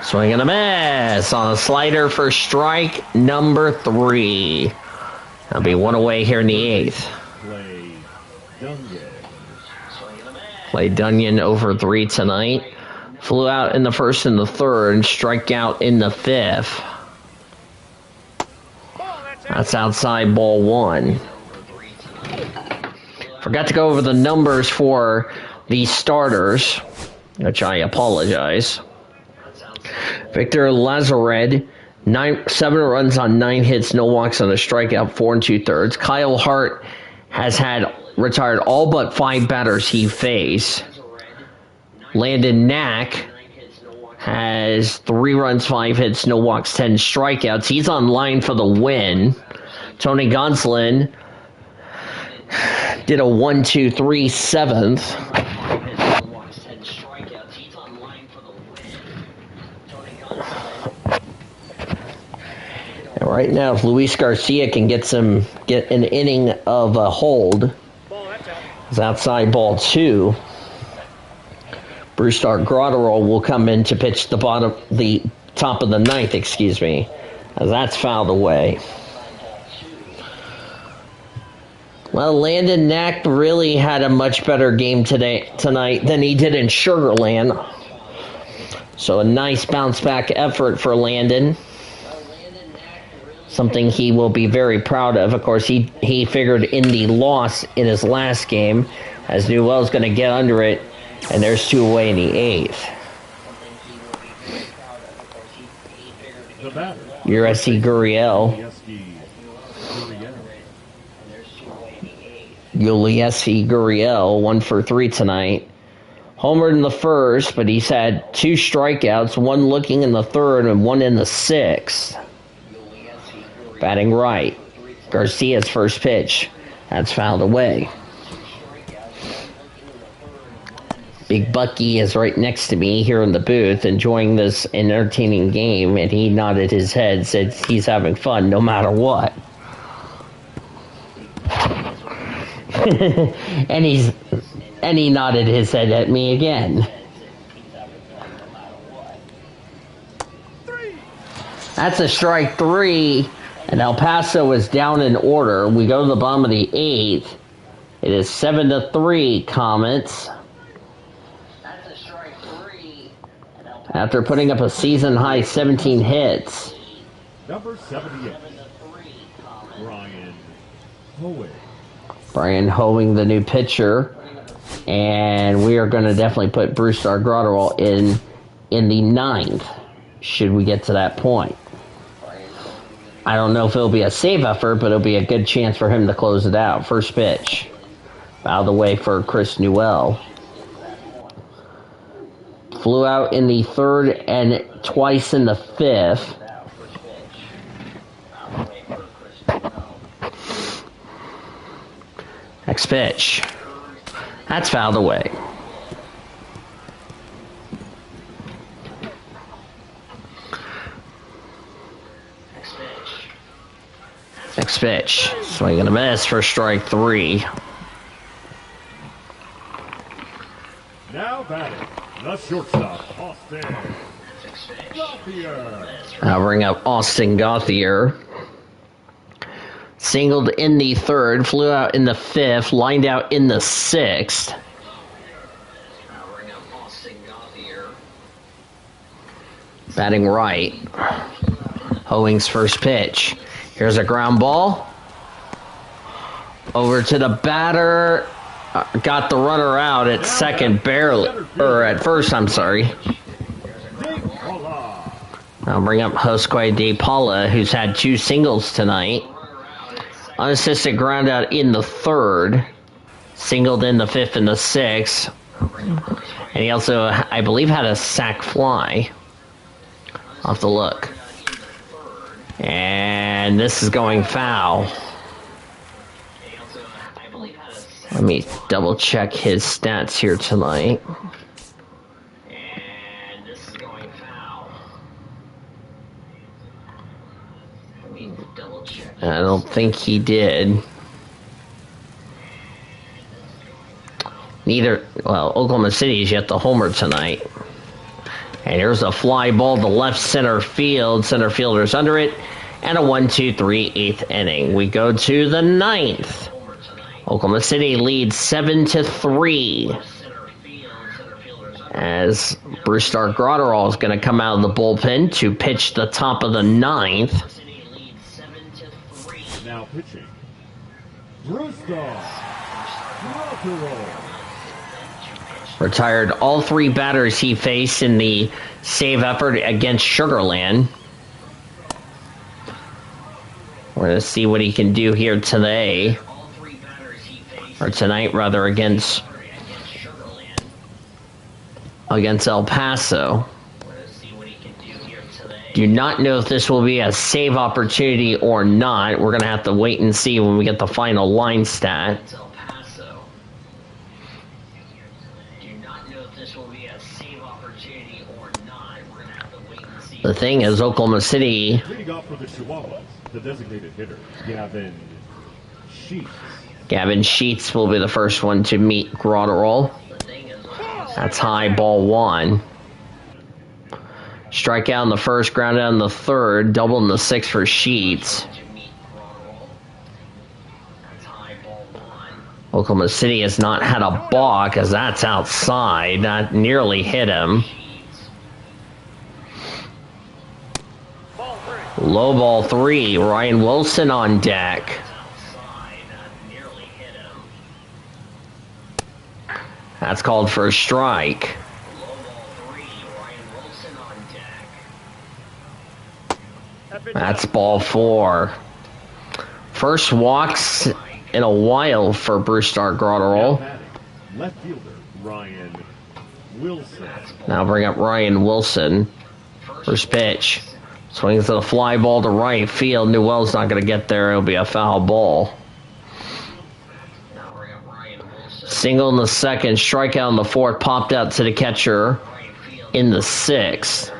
Swing and a miss on a slider for strike number 3. That'll be one away here in the 8th. Play Dunyan over 3 tonight. Flew out in the 1st and the 3rd, and strike out in the 5th. That's outside ball 1. Forgot to go over the numbers for the starters, which I apologize. Victor Lazared, 7 runs on 9 hits, no walks on a strikeout, 4 2/3. Kyle Hart has retired all but 5 batters he faced. Landon Knack has 3 runs, 5 hits, no walks, 10 strikeouts. He's on line for the win. Tony Gonsolin did a 1-2-3 7th. And right now, if Luis Garcia can get an inning of a hold, it's outside ball 2. Brusdar Graterol will come in to pitch the top of the 9th, as that's fouled away. Well, Landon Knack really had a much better game tonight than he did in Sugar Land. So a nice bounce-back effort for Landon. Something he will be very proud of. Of course, he figured in the loss in his last game, as Newell's going to get under it, and there's 2 away in the 8th. Yuriesi Gurriel. Yuriesi Gurriel, 1 for 3 tonight. Homered in the 1st, but he's had 2 strikeouts, 1 looking in the 3rd and 1 in the 6th. Batting right. Garcia's first pitch. That's fouled away. Big Bucky is right next to me here in the booth, enjoying this entertaining game, and he nodded his head, said he's having fun no matter what. and he nodded his head at me again. That's a strike 3, and El Paso is down in order. We go to the bottom of the 8th. It is 7-3 Comets. After putting up a season-high 17 hits. Number 78, Brian Hoeing, the new pitcher. And we are going to definitely put Brusdar Graterol in the 9th, should we get to that point. I don't know if it'll be a save effort, but it'll be a good chance for him to close it out. First pitch. Out of the way for Chris Newell. Flew out in the 3rd and twice in the 5th. Next pitch. That's fouled away. Next pitch. Swing and a miss for strike 3. Now batting, the shortstop, Austin Gauthier. I'll bring up Austin Gauthier. Singled in the 3rd, flew out in the 5th, lined out in the 6th. Batting right. Hoeing's first pitch. Here's a ground ball. Over to the batter. Got the runner out at second barely, or at first, I'm sorry. I'll bring up Josque De Paula, who's had 2 singles tonight. Unassisted ground out in the 3rd. Singled in the 5th and the 6th. And he also, I believe, had a sac fly. I'll have to look. And this is going foul. Let me double check his stats here tonight. I don't think he did. Oklahoma City is yet the homer tonight. And here's a fly ball to left center field. Center fielder's under it. And a 1-2-3 eighth inning. We go to the ninth. Oklahoma City leads 7-3. As Brusdar Graterol is going to come out of the bullpen to pitch the top of the ninth. Now pitching, Brusdar Graterol. Retired all three batters he faced in the save effort against Sugarland. We're going to see what he can do here today. Or tonight, rather, against El Paso. Do not know if this will be a save opportunity or not. We're going to have to wait and see when we get the final line stat. The thing is, Oklahoma City... Leading off for the Chihuahuas, the designated hitter, Gavin Sheets will be the first one to meet Graterol. That's high, ball one. Strikeout in the first, ground out in the third, double in the sixth for Sheets. Oklahoma City has not had a balk as that's outside. That nearly hit him. Low ball three. Ryan Wilson on deck. That's called for a strike. That's ball four. First walks in a while for Brusdar Graterol. Left fielder Ryan Wilson. Now bring up Ryan Wilson. First pitch. Swings to the fly ball to right field. Newell's not going to get there. It'll be a foul ball. Single in the second. Strikeout in the fourth. Popped out to the catcher in the sixth.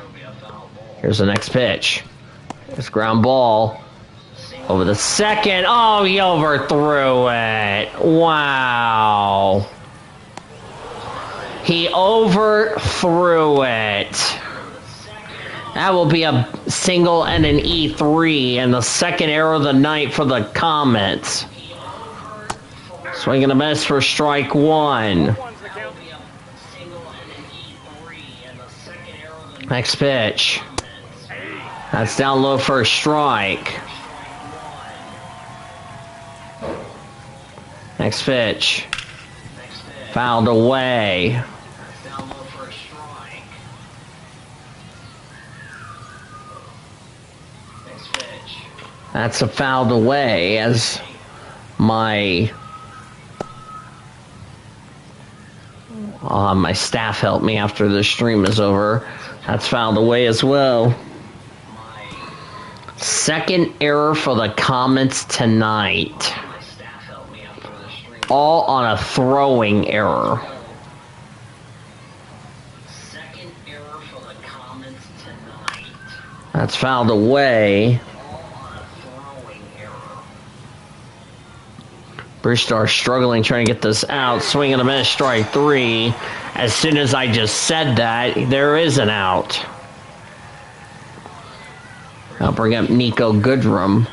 Here's the next pitch. It's ground ball. Over the second. Oh, he overthrew it. Wow. He overthrew it. That will be a single and an E3, and the second error of the night for the Comets. Swing and a miss for strike one. Next pitch. That's down low for a strike. Next pitch. Fouled away. That's a fouled away as my staff helped me after the stream is over. That's fouled away as well. Second error for the Comets tonight. All on a throwing error. That's fouled away. Brusdar struggling, trying to get this out. Swing and a miss, strike three. As soon as I just said that, there is an out. I'll bring up Nico Goodrum.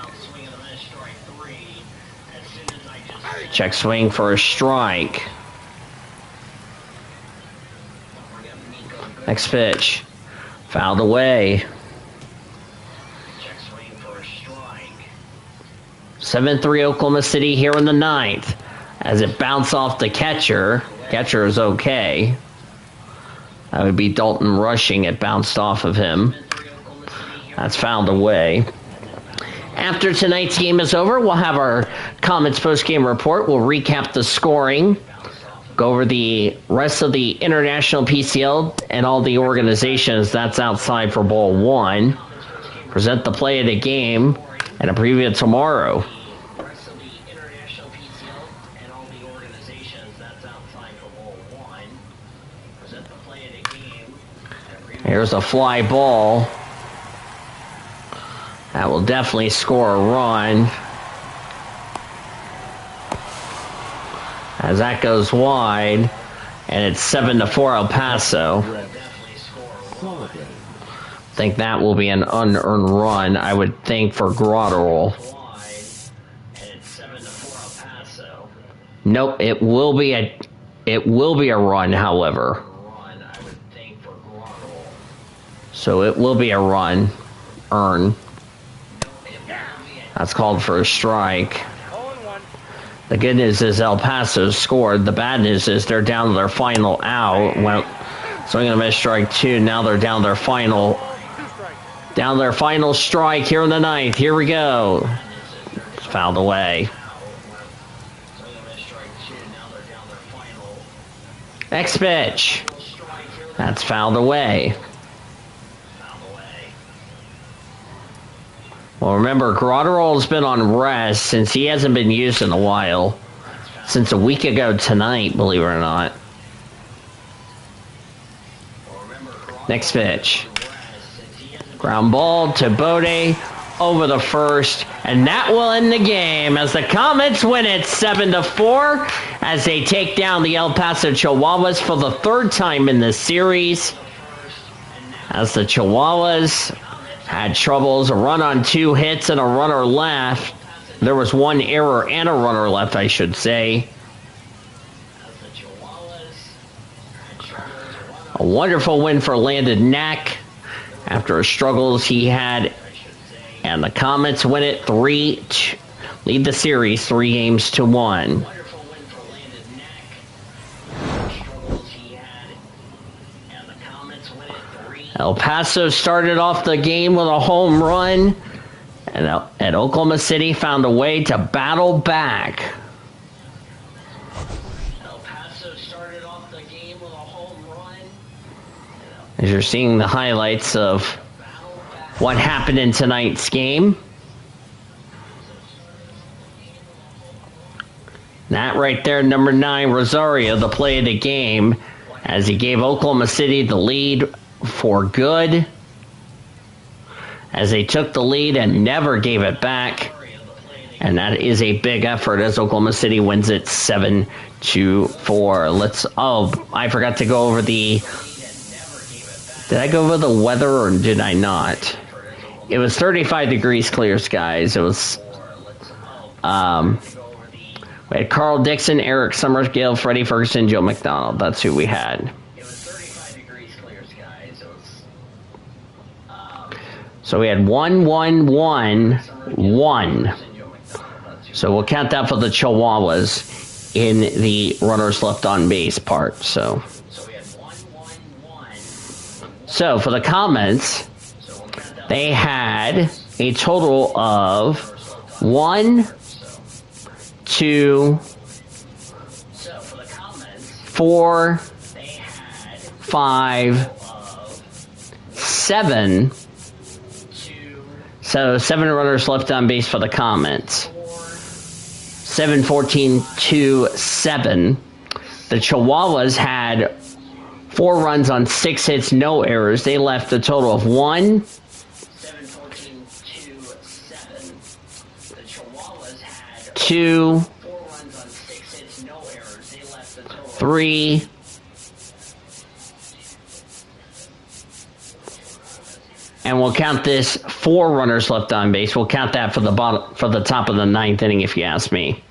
Check swing for a strike. Next pitch. Fouled away. 7-3 Oklahoma City here in the ninth. As it bounced off the catcher. Catcher is okay. That would be Dalton Rushing. It bounced off of him. That's fouled away. After tonight's game is over, we'll have our Comets post-game report. We'll recap the scoring. Go over the rest of the International PCL and all the organizations that's outside for ball one. Present the play of the game and a preview of tomorrow. Here's a fly ball. That will definitely score a run. As that goes wide, and it's 7-4 El Paso. I think that will be an unearned run, I would think, for Grotterol. Nope, it will be a run, however. So it will be a run. Earn. That's called for a strike. The good news is El Paso scored. The bad news is they're down to their final out. Well, swing and a miss, strike 2. Now they're down their final strike here in the ninth. Here we go. It's fouled away. Next pitch. That's fouled away. Well, remember, Grotterol's been on rest since he hasn't been used in a while. Since a week ago tonight, believe it or not. Next pitch. Ground ball to Bode over the first, and that will end the game as the Comets win it 7-4 as they take down the El Paso Chihuahuas for the third time in this series. As the Chihuahuas had troubles, a run on 2 hits and a runner left. There was 1 error and a runner left, I should say. A wonderful win for Landon Knack after struggles he had. And the Comets win it lead the series 3-1. El Paso started off the game with a home run, and at Oklahoma City found a way to battle back. El Paso started off the game with a home run. As you're seeing the highlights of what happened in tonight's game. That right there, number 9, Rosario, the play of the game, as he gave Oklahoma City the lead for good, as they took the lead and never gave it back. And that is a big effort as Oklahoma City wins it 7-4. I forgot to go over did I go over the weather or did I not? It was 35 degrees, clear skies. It was, we had Carl Dixon, Eric Summersgill, Freddie Ferguson, Joe McDonald. That's who we had. So we had 1-1-1-1. So we'll count that for the Chihuahuas in the runners left on base part. So for the Comets, they had a total of 1, 2, 4, 5, 7. So 7 runners left on base for the Comets. 7-14-2-7. The Chihuahuas had 4 runs on 6 hits, no errors. They left a total of 1. 2, 3, 4, and we'll count this 4 runners left on base. We'll count that for the top of the 9th inning, if you ask me.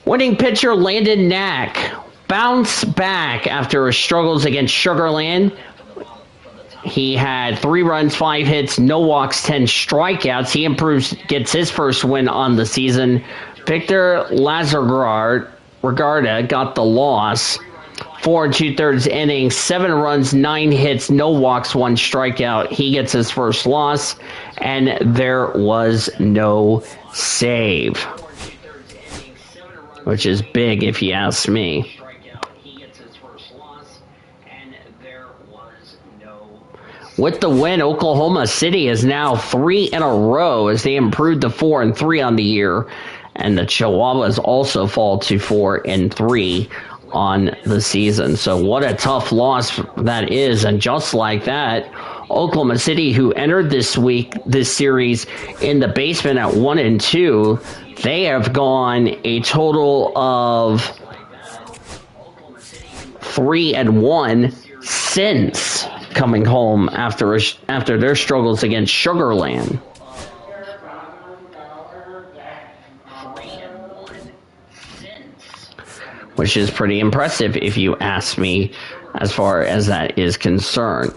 Winning pitcher Landon Knack bounced back after his struggles against Sugar Land. He had 3 runs, 5 hits, no walks, 10 strikeouts. He gets his first win on the season. Victor Lazargarda got the loss. 4 2/3 innings, 7 runs, 9 hits, no walks, 1 strikeout. He gets his first loss, and there was no save, which is big if you ask me. With the win, Oklahoma City is now 3 in a row as they improved to 4-3 on the year, and the Chihuahuas also fall to 4-3 on the season. So what a tough loss that is, and just like that, Oklahoma City, who entered this series in the basement at 1-2, they have gone a total of 3-1 since coming home after their struggles against Sugarland. Which is pretty impressive if you ask me as far as that is concerned.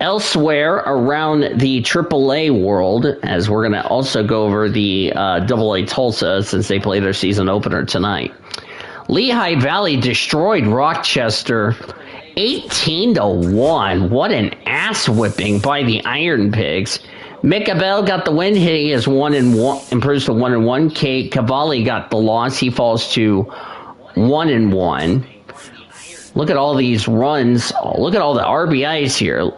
Elsewhere around the AAA world, as we're going to also go over the AA Tulsa since they play their season opener tonight. Lehigh Valley destroyed Rochester 18-1. What an ass whipping by the Iron Pigs. Mick Abel got the win. He is 1-1, improves to 1-1. Kate Cavalli got the loss. He falls to 1-1. Look at all these runs. Look at all the RBIs here.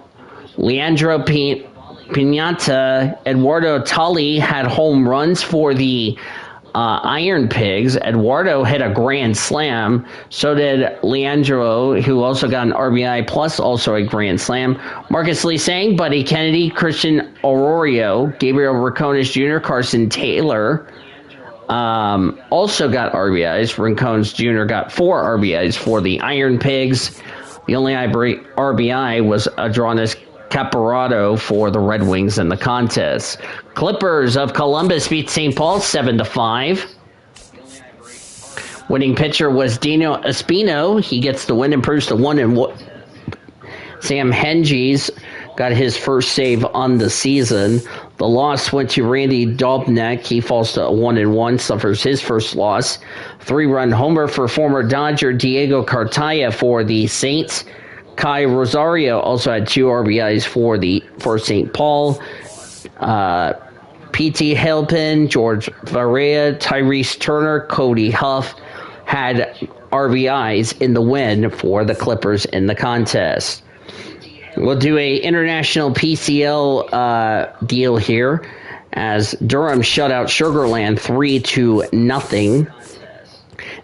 Leandro Pinata, Eduardo Tully had home runs for the Iron Pigs. Eduardo hit a grand slam. So did Leandro, who also got an RBI plus also a grand slam. Marcus Lee-Sang, Buddy Kennedy, Christian Arroyo, Gabriel Rincones Jr., Carson Taylor also got RBIs. Rincones Jr. got 4 RBIs for the Iron Pigs. The only RBI was Adronis Caparado for the Red Wings in the contest. Clippers of Columbus beat St. Paul 7-5. Winning pitcher was Dino Espino. He gets the win, improves to 1-1. Sam Henges got his first save on the season. The loss went to Randy Dobnak. He falls to 1-1, suffers his first loss. 3-run homer for former Dodger Diego Cartaya for the Saints. Kai Rosario also had 2 RBIs for St. Paul. P.T. Halpin, George Varela, Tyrese Turner, Cody Huff had RBIs in the win for the Clippers in the contest. We'll do a international PCL deal here as Durham shut out Sugarland 3-0.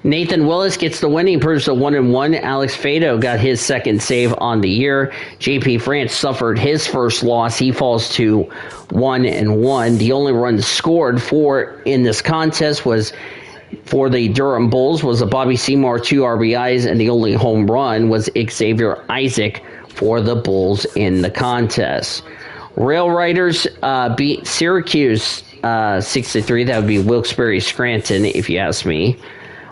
Nathan Willis gets the win. He improves to 1-1. Alex Fado got his second save on the year. JP France suffered his first loss. He falls to 1-1. The only run scored in this contest was for the Durham Bulls was a Bobby Seymour 2 RBIs, and the only home run was Xavier Isaac for the Bulls in the contest. Rail Riders beat Syracuse 6-3. That would be Wilkes-Barre Scranton, if you ask me.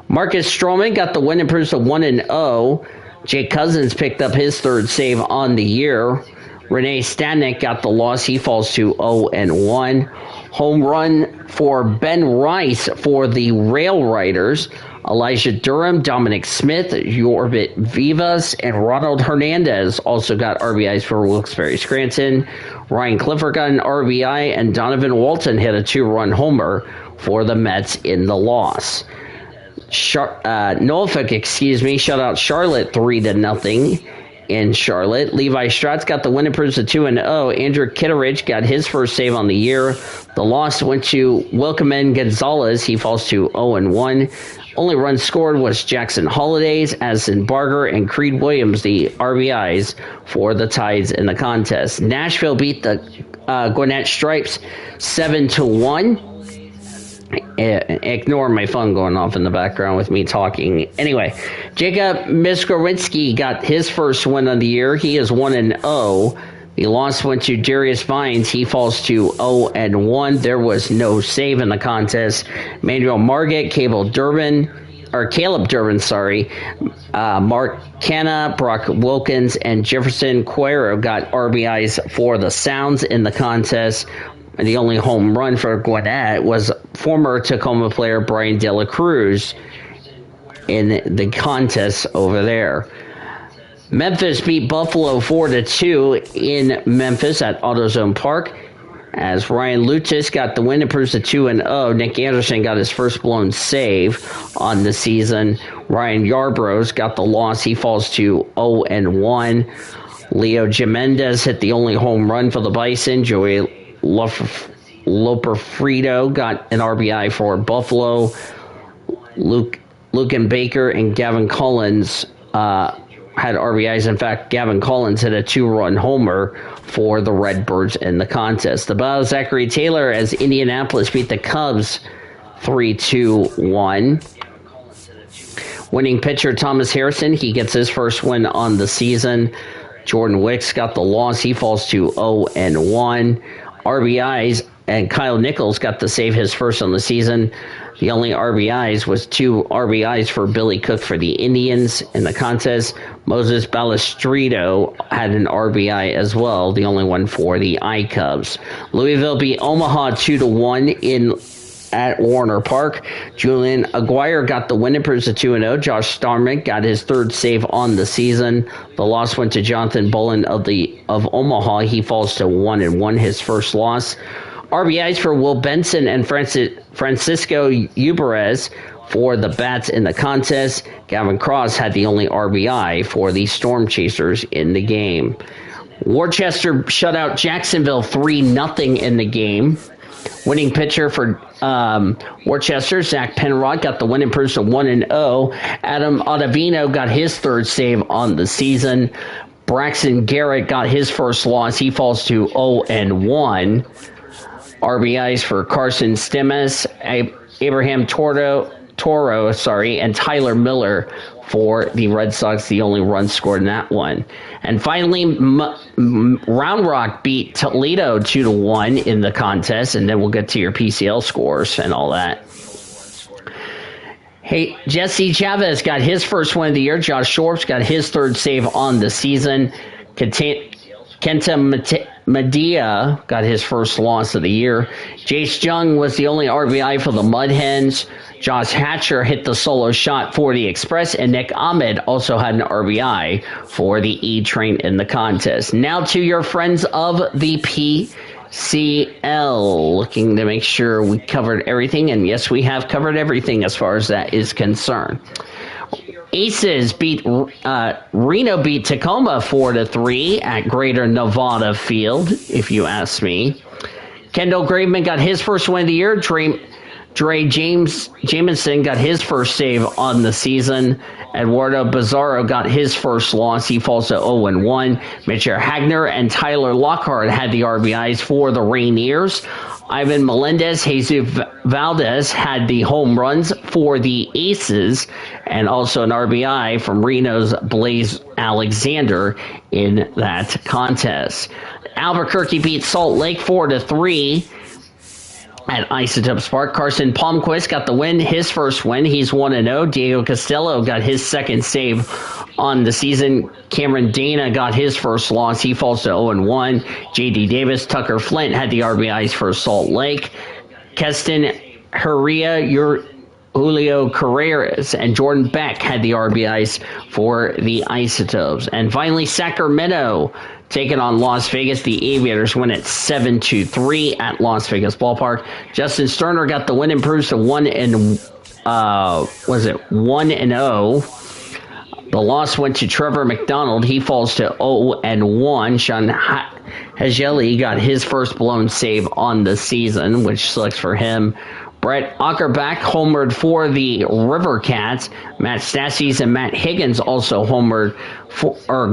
Marcus Stroman got the win, improves to 1-0. Jake Cousins picked up his third save on the year. Renee Stanek got the loss. He falls to 0-1. Home run for Ben Rice for the Rail Riders. Elijah Durham, Dominic Smith, Yorbit Vivas, and Ronald Hernandez also got RBIs for Wilkes-Barre Scranton. Ryan Clifford got an RBI, and Donovan Walton hit a 2-run homer for the Mets in the loss. Norfolk, shut out Charlotte 3-0 in Charlotte. Levi Stratz got the win, improves to 2-0. Andrew Kitteridge got his first save on the year. The loss went to Wilkeman Gonzalez. He falls to 0-1. Only run scored was Jackson Holidays, Addison Barger, and Creed Williams, the RBIs for the Tides in the contest. Nashville beat the Gwinnett Stripes 7-1. Ignore my phone going off in the background with me talking. Anyway, Jacob Miskowinski got his first win of the year. He is 1-0. The loss went to Darius Vines. He falls to 0-1. There was no save in the contest. Manuel Margit, Caleb Durbin, Mark Canna, Brock Wilkins, and Jefferson Cuero got RBIs for the Sounds in the contest. And the only home run for Gwinnett was former Tacoma player Brian De La Cruz in the contest over there. Memphis beat Buffalo 4-2 in Memphis at AutoZone Park, as Ryan Lutis got the win, improves to 2-0. Nick Anderson got his first blown save on the season. Ryan Yarbrough got the loss. He falls to 0-1. Leo Jimenez hit the only home run for the Bison. Joey Loperfrito got an RBI for Buffalo. Luke and Baker and Gavin Collins had RBIs. In fact, Gavin Collins hit a 2-run homer for the Redbirds in the contest. About Zachary Taylor as Indianapolis beat the Cubs 3-1. Winning pitcher Thomas Harrison, he gets his first win on the season. Jordan Wicks got the loss. He falls to 0-1. RBIs, and Kyle Nichols got to save his first on the season. The only RBIs was 2 RBIs for Billy Cook for the Indians in the contest. Moses Balestrito had an RBI as well, the only one for the I-Cubs. Louisville beat Omaha 2-1 at Warner Park. Julian Aguirre got the win, improves to 2-0. Josh Starmick got his 3rd save on the season. The loss went to Jonathan Bullen of Omaha. He falls to 1-1, his first loss. RBIs for Will Benson and Francisco Uberez for the Bats in the contest. Gavin Cross had the only RBI for the Storm Chasers in the game. Worcester shut out Jacksonville 3-0 in the game. Winning pitcher for Worcester, Zach Penrod, got the win, improves to 1-0. Adam Ottavino got his 3rd save on the season. Braxton Garrett got his first loss. He falls to 0-1. RBIs for Carson Stemmes, Abraham Toro, and Tyler Miller for the Red Sox, the only run scored in that one. And finally, Round Rock beat Toledo 2-1 in the contest, and then we'll get to your PCL scores and all that. Hey, Jesse Chavez got his first win of the year. Josh Shorps got his 3rd save on the season. Kenta Medea got his first loss of the year. Jace Jung was the only RBI for the Mud Hens. Josh Hatcher hit the solo shot for the Express, and Nick Ahmed also had an RBI for the E-Train in the contest. Now to your friends of the PCL. Looking to make sure we covered everything, and yes, we have covered everything as far as that is concerned. Aces Reno beat Tacoma 4-3 at Greater Nevada Field, if you ask me. Kendall Graveman got his first win of the year. Dre Jamison got his first save on the season. Eduardo Bizarro got his first loss. He falls to 0-1. Mitchell Hagner and Tyler Lockhart had the RBIs for the Rainiers. Ivan Melendez, Jesus Valdez had the home runs for the Aces, and also an RBI from Reno's Blaze Alexander in that contest. Albuquerque beat Salt Lake 4-3 at Isotopes Park. Carson Palmquist got the win, his first win. He's 1-0. Diego Costello got his 2nd save on the season. Cameron Dana got his first loss. He falls to 0-1. J.D. Davis, Tucker Flint had the RBIs for Salt Lake. Keston Herria, Julio Carreras, and Jordan Beck had the RBIs for the Isotopes. And finally, Sacramento taking on Las Vegas. The Aviators win at 7-3 at Las Vegas Ballpark. Justin Sterner got the win, improves to 1-0. The loss went to Trevor McDonald. He falls to 0-1. Sean Hageli got his first blown save on the season, which sucks for him. Brett Ackerback homered for the River Cats. Matt Stassis and Matt Higgins also homered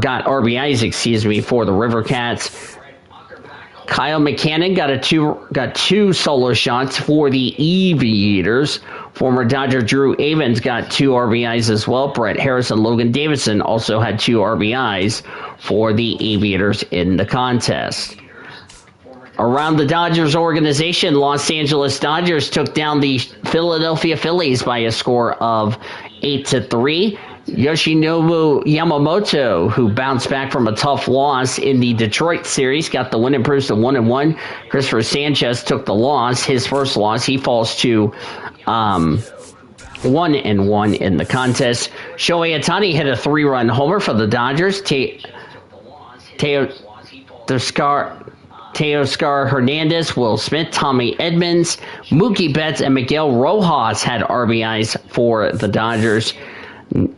got RBIs, for the River Cats. Kyle McCannon got two solo shots for the Aviators. Former Dodger Drew Avens got 2 RBIs as well. Brett Harris and Logan Davidson also had 2 RBIs for the Aviators in the contest. Around the Dodgers organization, Los Angeles Dodgers took down the Philadelphia Phillies by a score of 8-3. Yoshinobu Yamamoto, who bounced back from a tough loss in the Detroit series, got the win, improves to 1-1. Christopher Sanchez took the loss, his first loss. He falls to 1-1 in the contest. Shohei Ohtani hit a 3-run homer for the Dodgers. Teoscar Hernandez, Will Smith, Tommy Edmonds, Mookie Betts, and Miguel Rojas had RBIs for the Dodgers,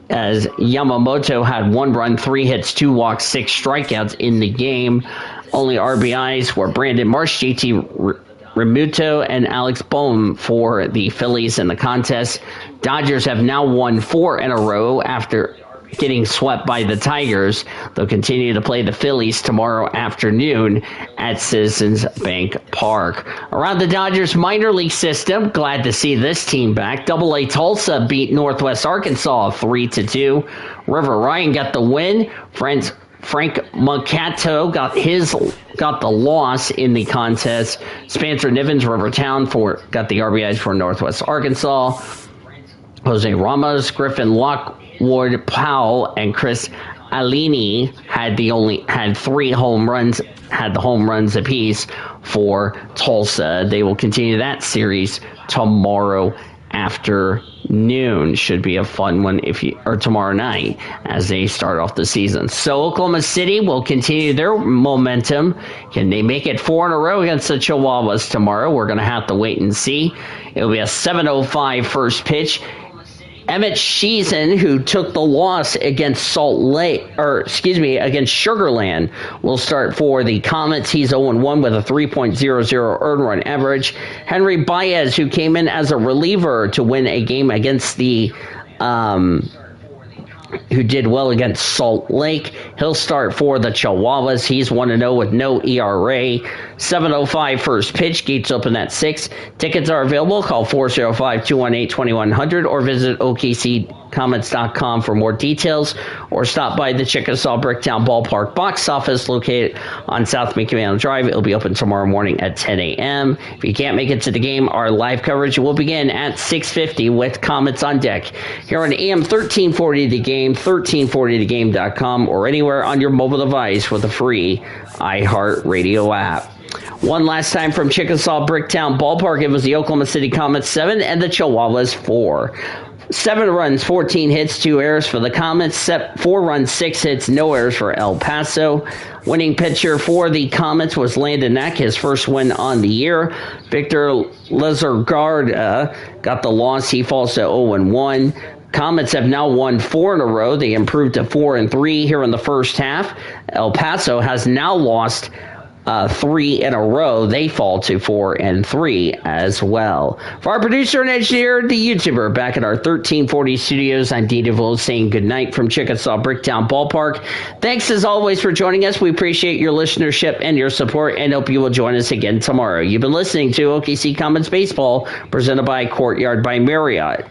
as Yamamoto had 1 run, 3 hits, 2 walks, 6 strikeouts in the game. Only RBIs were Brandon Marsh, JT Realmuto, and Alex Bohm for the Phillies in the contest. Dodgers have now won 4 in a row after getting swept by the Tigers. They'll continue to play the Phillies tomorrow afternoon at Citizens Bank Park. Around the Dodgers minor league system, glad to see this team back. AA Tulsa beat Northwest Arkansas 3-2. River Ryan got the win. Frank Mancato got the loss in the contest. Spencer Nivens, Rivertown got the RBIs for Northwest Arkansas. Jose Ramos, Griffin Lockwood, Powell, and Chris Alini had the home runs apiece for Tulsa. They will continue that series tomorrow afternoon. Should be a fun one tomorrow night as they start off the season. So Oklahoma City will continue their momentum. Can they make it 4 in a row against the Chihuahuas tomorrow? We're going to have to wait and see. It'll be a 7:05 first pitch. Emmett Sheehan, who took the loss against against Sugar Land, will start for the Comets. He's 0-1 with a 3.00 earned run average. Henry Baez, who came in as a reliever to win a game against who did well against Salt Lake. He'll start for the Chihuahuas. He's 1-0 with no ERA. 7:05 first pitch. Gates open at 6. Tickets are available. Call 405-218-2100 or visit OKCComets.com for more details, or stop by the Chickasaw Bricktown Ballpark box office located on South McMahon Drive. It'll be open tomorrow morning at 10 a.m. If you can't make it to the game, our live coverage will begin at 6:50 with Comets on deck here on AM 1340 The Game, 1340thegame.com, or anywhere on your mobile device with a free iHeartRadio app. One last time from Chickasaw Bricktown Ballpark, it was the Oklahoma City Comets 7 and the Chihuahuas 4. 7 runs, 14 hits, 2 errors for the Comets. 4 runs, 6 hits, no errors for El Paso. Winning pitcher for the Comets was Landon Eck, his first win on the year. Victor Lizargarda got the loss. He falls to 0-1. Comets have now won 4 in a row. They improved to 4-3 here in the first half. El Paso has now lost 3 in a row. They fall to 4-3 as well. For our producer and engineer, the YouTuber, back at our 1340 studios, I'm Dee DeVoe saying goodnight from Chickasaw Bricktown Ballpark. Thanks as always for joining us. We appreciate your listenership and your support, and hope you will join us again tomorrow. You've been listening to OKC Comets Baseball, presented by Courtyard by Marriott.